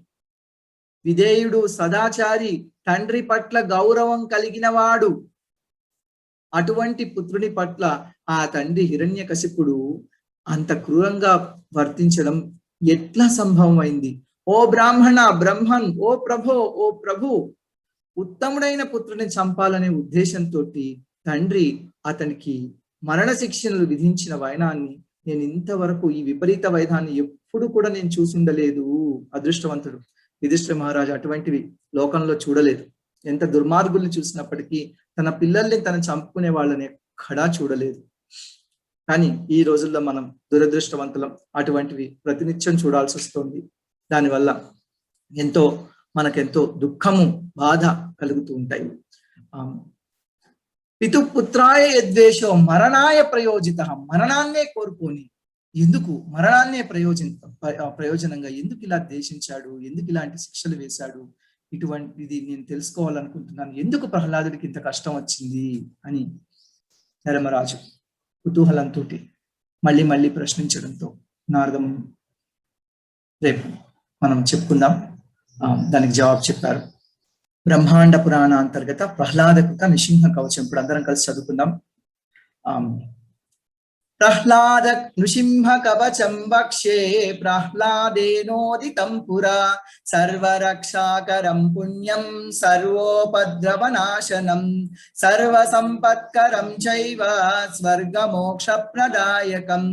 విధేయుడు, సదాచారి, తండ్రి పట్ల గౌరవం కలిగిన వాడు, అటువంటి పుత్రుని పట్ల ఆ తండ్రి హిరణ్యకశిపుడు అంత క్రూరంగా వర్తించడం ఎట్లా సంభవమైంది? ఓ బ్రాహ్మణ, బ్రహ్మన్, ఓ ప్రభు, ఉత్తముడైన పుత్రుని చంపాలనే ఉద్దేశంతో తండ్రి అతనికి మరణ శిక్షణలు విధించిన వైనాన్ని నేను ఇంతవరకు, ఈ విపరీత వైనాన్ని ఎప్పుడు కూడా నేను చూసుండలేదు. అదృష్టవంతుడు యుధిష్ఠిర మహారాజు అటువంటివి లోకంలో చూడలేదు. ఎంత దుర్మార్గుల్ని చూసినప్పటికీ తన పిల్లల్ని తను చంపుకునే వాళ్ళని ఎక్కడా చూడలేదు. కానీ ఈ రోజుల్లో మనం దురదృష్టవంతులం, అటువంటివి ప్రతినిత్యం చూడాల్సి వస్తుంది. దానివల్ల మనకెంతో దుఃఖము, బాధ కలుగుతూ ఉంటాయి. పితుపుత్రాయ యద్వేషో మరణాయ ప్రయోజిత, మరణాన్నే కోరుకొని ఎందుకు మరణాన్నే ప్రయోజనంగా ఎందుకు ఇలా దేశించాడు, ఎందుకు ఇలాంటి శిక్షలు వేశాడు, ఇటువంటిది నేను తెలుసుకోవాలనుకుంటున్నాను, ఎందుకు ప్రహ్లాదుడికి ఇంత కష్టం వచ్చింది అని ధర్మరాజు కుతూహలంతో మళ్ళీ మళ్ళీ ప్రశ్నించడంతో నారదముని రేపు మనం చెప్పుకుందాం దానికి జవాబు చెప్పారు. బ్రహ్మాండ పురాణ అంతర్గత ప్రహ్లాదకృత నిసింహ కవచం ఇప్పుడు అందరం కలిసి చదువుకుందాం. ప్రహ్లాద నృసింహ కవచం వక్షే ప్రహ్లాదేనోదితం పురా సర్వరక్షాకరం పుణ్యం సర్వోపద్రవనాశనం సర్వసంపత్కరం చైవ స్వర్గమోక్ష ప్రదాయకం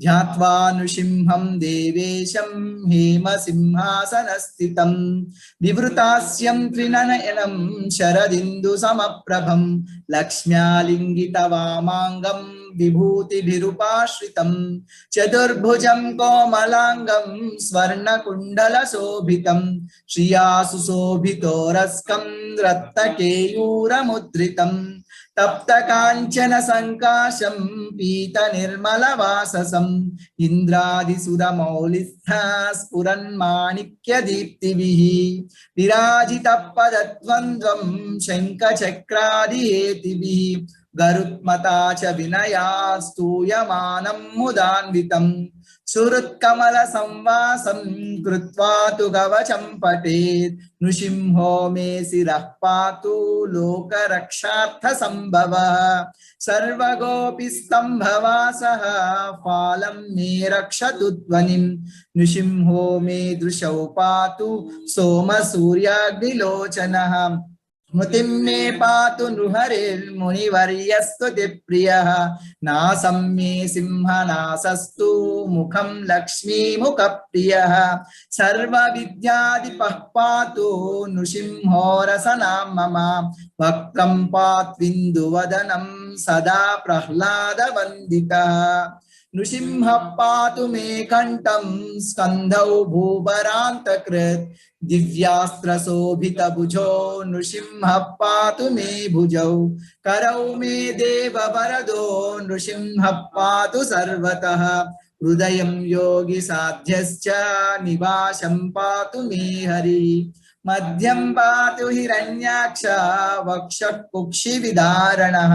ధ్యాత్వా నృసింహం దేవేశం హేమసింహాసనస్థితం వివృతాస్యం త్రినయనం శరదిందు సమప్రభం లక్ష్మ్యాలింగిత వామాంగం విభూతిభిరుపాశ్రితం చతుర్భుజం కోమలాంగం స్వర్ణకుండల శోభితం శ్రియాసు శోభితోరస్కం రత్నకేయూరముద్రితం తప్త కాంచన సంకాశం పీత నిర్మల వాససం ఇంద్రాదిసురమౌలిస్థ స్ఫురన్మాణిక్య దీప్తిభిః విరాజిత పదద్వంద్వం శంఖ చక్రాది హేతిభిః గరుత్మతా చ వినయా స్తూయమానం ముదాన్వితం సుహృత్కమల సంవాసం కృత్వా తు కవచం పఠేత్ నృసింహో మే శిరః పాతు లోకరక్షార్థ సంభవ సర్వగోపి స్తంభవాసః ఫాలం మే రక్షతు ధ్వనిం నృసింహో మే దృశౌ పాతు సోమ సూర్యాగ్నిలోచనః స్మృతిం మే పాతు నృహరిర్మునివర్యస్తుతి ప్రియః నాసం మే సింహనాసస్తు ముఖం లక్ష్మీముఖ ప్రియః సర్వ విద్యాధిపః పాతు నృసింహో రసనాం మమ వక్త్రం పాత్విందువదనం సదా ప్రహ్లాద వందితః నృసింహ పాతు మే కంఠం స్కంధౌ భూభరాంతకృత్ దివ్యాస్త్ర శోభిత భుజో నృసింహ పాతు మే భుజౌ కరౌ మే దేవ వరదో నృసింహ పాతు సర్వతః హృదయం యోగి సాధ్యశ్చ నివాసం పాతు మే హరి మధ్యం పాతు హిరణ్యాక్ష వక్షః కుక్షి విదారణః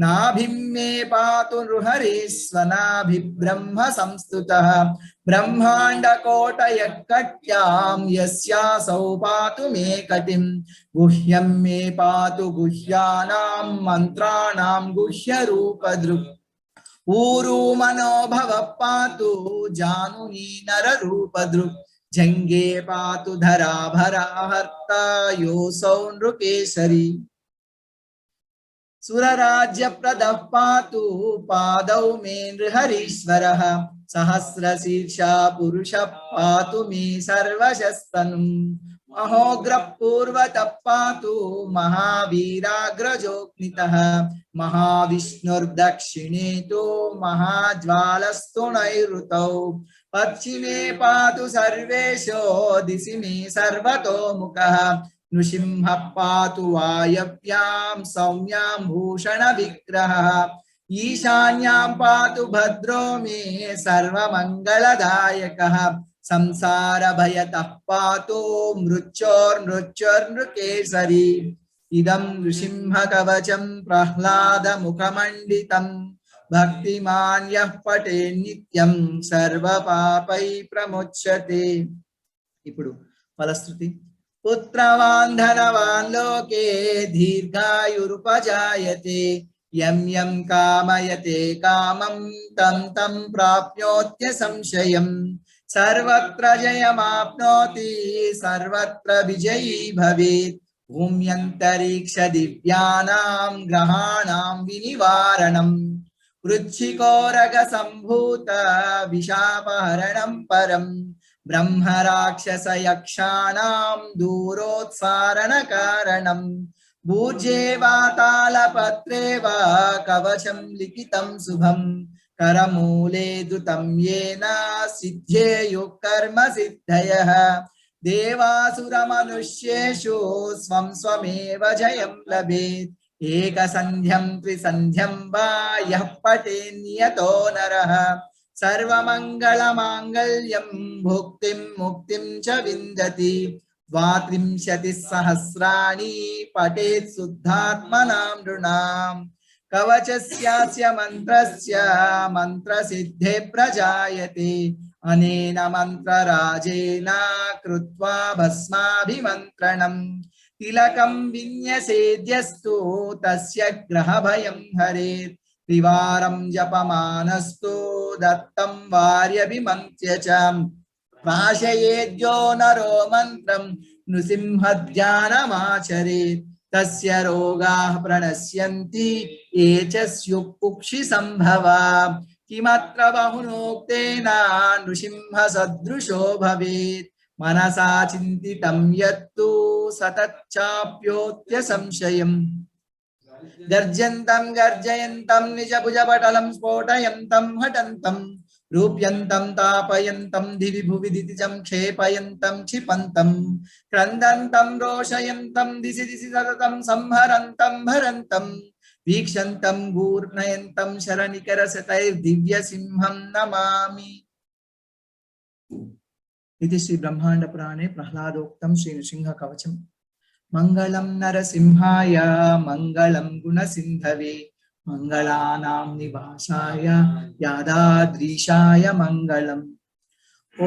నాభిం మే పాతు నృహరీశ్వనాభి బ్రహ్మ సంస్థుతః బ్రహ్మాండ కోటయకట్యాం యస్యాసౌ పాతు మే కటిం గుహ్యం మే పాతు గుహ్యానాం మంత్రాణాం గుహ్య రూపదృక్ ఊరు మనోభవ పాతు జానుని నర రూపదృక్ జంగే పాతు ధరాభరాహర్త యోసౌ నృకేశరి సురరాజ్య ప్రదః పాతు పాదౌ మే నృహరీశ్వరః సహస్రశీర్షా పురుష పాతు మే సర్వశస్తనుం మహోగ్ర పూర్వతః పాతు మహావీరాగ్రజోగ్నితః మహావిష్ణుర్దక్షిణే తు మహాజ్వాలస్తు నైరుతౌ పశ్చిమే పాతు సర్వేషో దిశి మే సర్వతోముఖః నృసింహ పాతు వాయవ్యాం సౌమ్యాం భూషణ విగ్రహః ఈశాన్యాం పాతు భద్రో మే సర్వమంగళదాయకః సంసార భయతః పాతు మృత్యోర్మృత్యుర్నృకేసరి ఇదం నృసింహ కవచం ప్రహ్లాద ముఖమండితం భక్తిమాన్ యః పఠే నిత్యం సర్వ పాపై ప్రముచ్యతే. ఇప్పుడు ఫలశ్రుతి. పుత్రవాన్ ధనవాన్ లోకే దీర్ఘాయురుపజాయతే యం యం కామయతే కామం తం తం ప్రాప్నోత్య సంశయం సర్వత్ర జయమాప్నోతి సర్వత్ర విజయీ భవేత్ భూమ్యంతరిక్ష దివ్యానాం గ్రహాణాం వినివారణం వృచ్చికోరగ సంభూత విశాపహరణం పరం బ్రహ్మ రాక్షస యక్షాణాం దూరోత్సారణ కారణం भूजे वा तालपत्रे वा कवचं लिखितं शुभं करमूले दुतं येन सिद्धेयुः कर्म सिद्धयः देवासुरमनुष्येषु स्वं स्वमेव जयं लभेत् एकसन्ध्यं द्विसन्ध्यं वा यः पठेन्नियतो नरः सर्वमङ्गलमाङ्गल्यं भुक्तिं मुक्तिं च विन्दति द्वात्रिंशतिसहस्राणि पठेत् शुद्धात्मनां नृणाम् कवचस्यास्य मन्त्रस्य मन्त्रसिद्धे प्रजायते अनेन मन्त्रराजेन कृत्वा भस्माभिमन्त्रणम् तिलकं विन्यसेद्यस्तु तस्य ग्रहभयं हरेत् त्रिवारं जपमानस्तु दत्तं वार्यभिमन्त्र्य च भाषयेद्यो नरो मन्त्रं नृसिंहध्यानमाचरेत् तस्य रोगाः प्रणश्यन्ति ये च स्युः सम्भवा किमत्र बहुनोक्तेन नृसिंहसदृशो भवेत् मनसा चिन्तितं यत्तु सतच्चाप्योत्य संशयम् गर्जन्तं गर्जयन्तं निजभुजपटलं स्फोटयन्तं हठन्तं रूप्यन्तं तापयन्तं दिवि भुवि दितिजं क्षेपयन्तं क्षिपन्तं क्रन्दन्तं रोषयन्तं दिशि दिशि सततं संहरन्तं भरन्तं वीक्षन्तं गूर्णयन्तं शरनिकरसतैर्दिव्यसिंहं नमामि। इति श्री ब्रह्मांड पुराणे प्रह्लादोक्तं श्री नृसिंह कवचम्। मंगलं नरसिंहाय मंगलं गुणसिन्धवे मंगलानां निवासाय यादाद्रीशाय मंगलम्।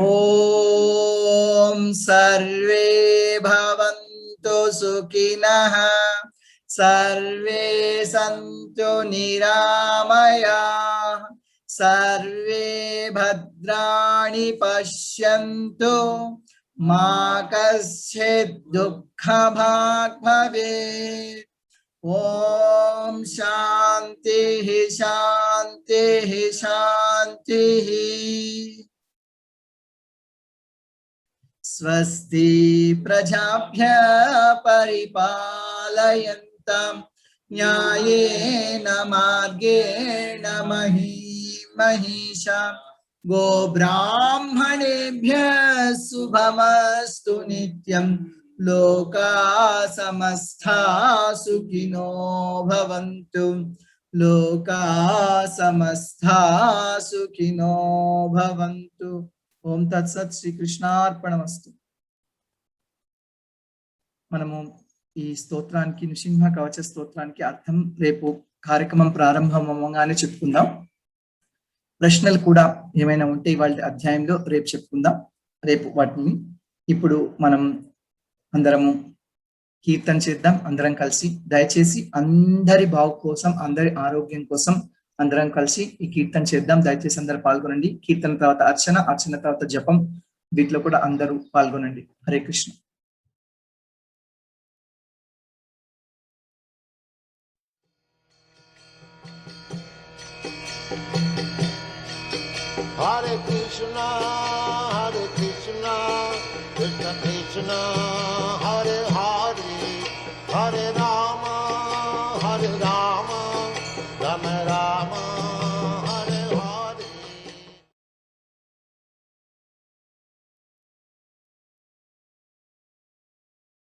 ओम सर्वे भवन्तु सुखिनः सर्वे सन्तु निरामयाः सर्वे भद्राणि पश्यन्तु मा कश्चित् दुःखभाग् भवेत्। ओम शान्तिः शान्तिः शान्तिः। स्वस्ति प्रजाभ्यः परिपालयन्तां न्यायेन मार्गेण महिषा गोब्राह्मणेभ्यः शुभमस्तु नित्यं लोकाः समस्ताः सुखिनो भवन्तु लोकाः समस्ताः सुखिनो भवन्तु। ओम तत्सत् श्री कृष्णार्पणमस्तु। మనము ఈ స్తోత్రానికి నృసింహ కవచ స్తోత్రానికి అర్థం రేపు కార్యక్రమం ప్రారంభం అవ్వగానే చెప్పుకుందాం. ప్రశ్నలు కూడా ఏమైనా ఉంటే ఇవాళ అధ్యాయంలో రేపు చెప్పుకుందాం. రేపు వాటిని ఇప్పుడు మనం అందరము కీర్తన చేద్దాం అందరం కలిసి. దయచేసి అందరి బాగు కోసం అందరి ఆరోగ్యం కోసం అందరం కలిసి ఈ కీర్తన చేద్దాం. దయచేసి అందరూ పాల్గొనండి. కీర్తన తర్వాత అర్చన, అర్చన తర్వాత జపం, వీటిలో కూడా అందరూ పాల్గొనండి. Hare Krishna. Hare Krishna, Krishna Krishna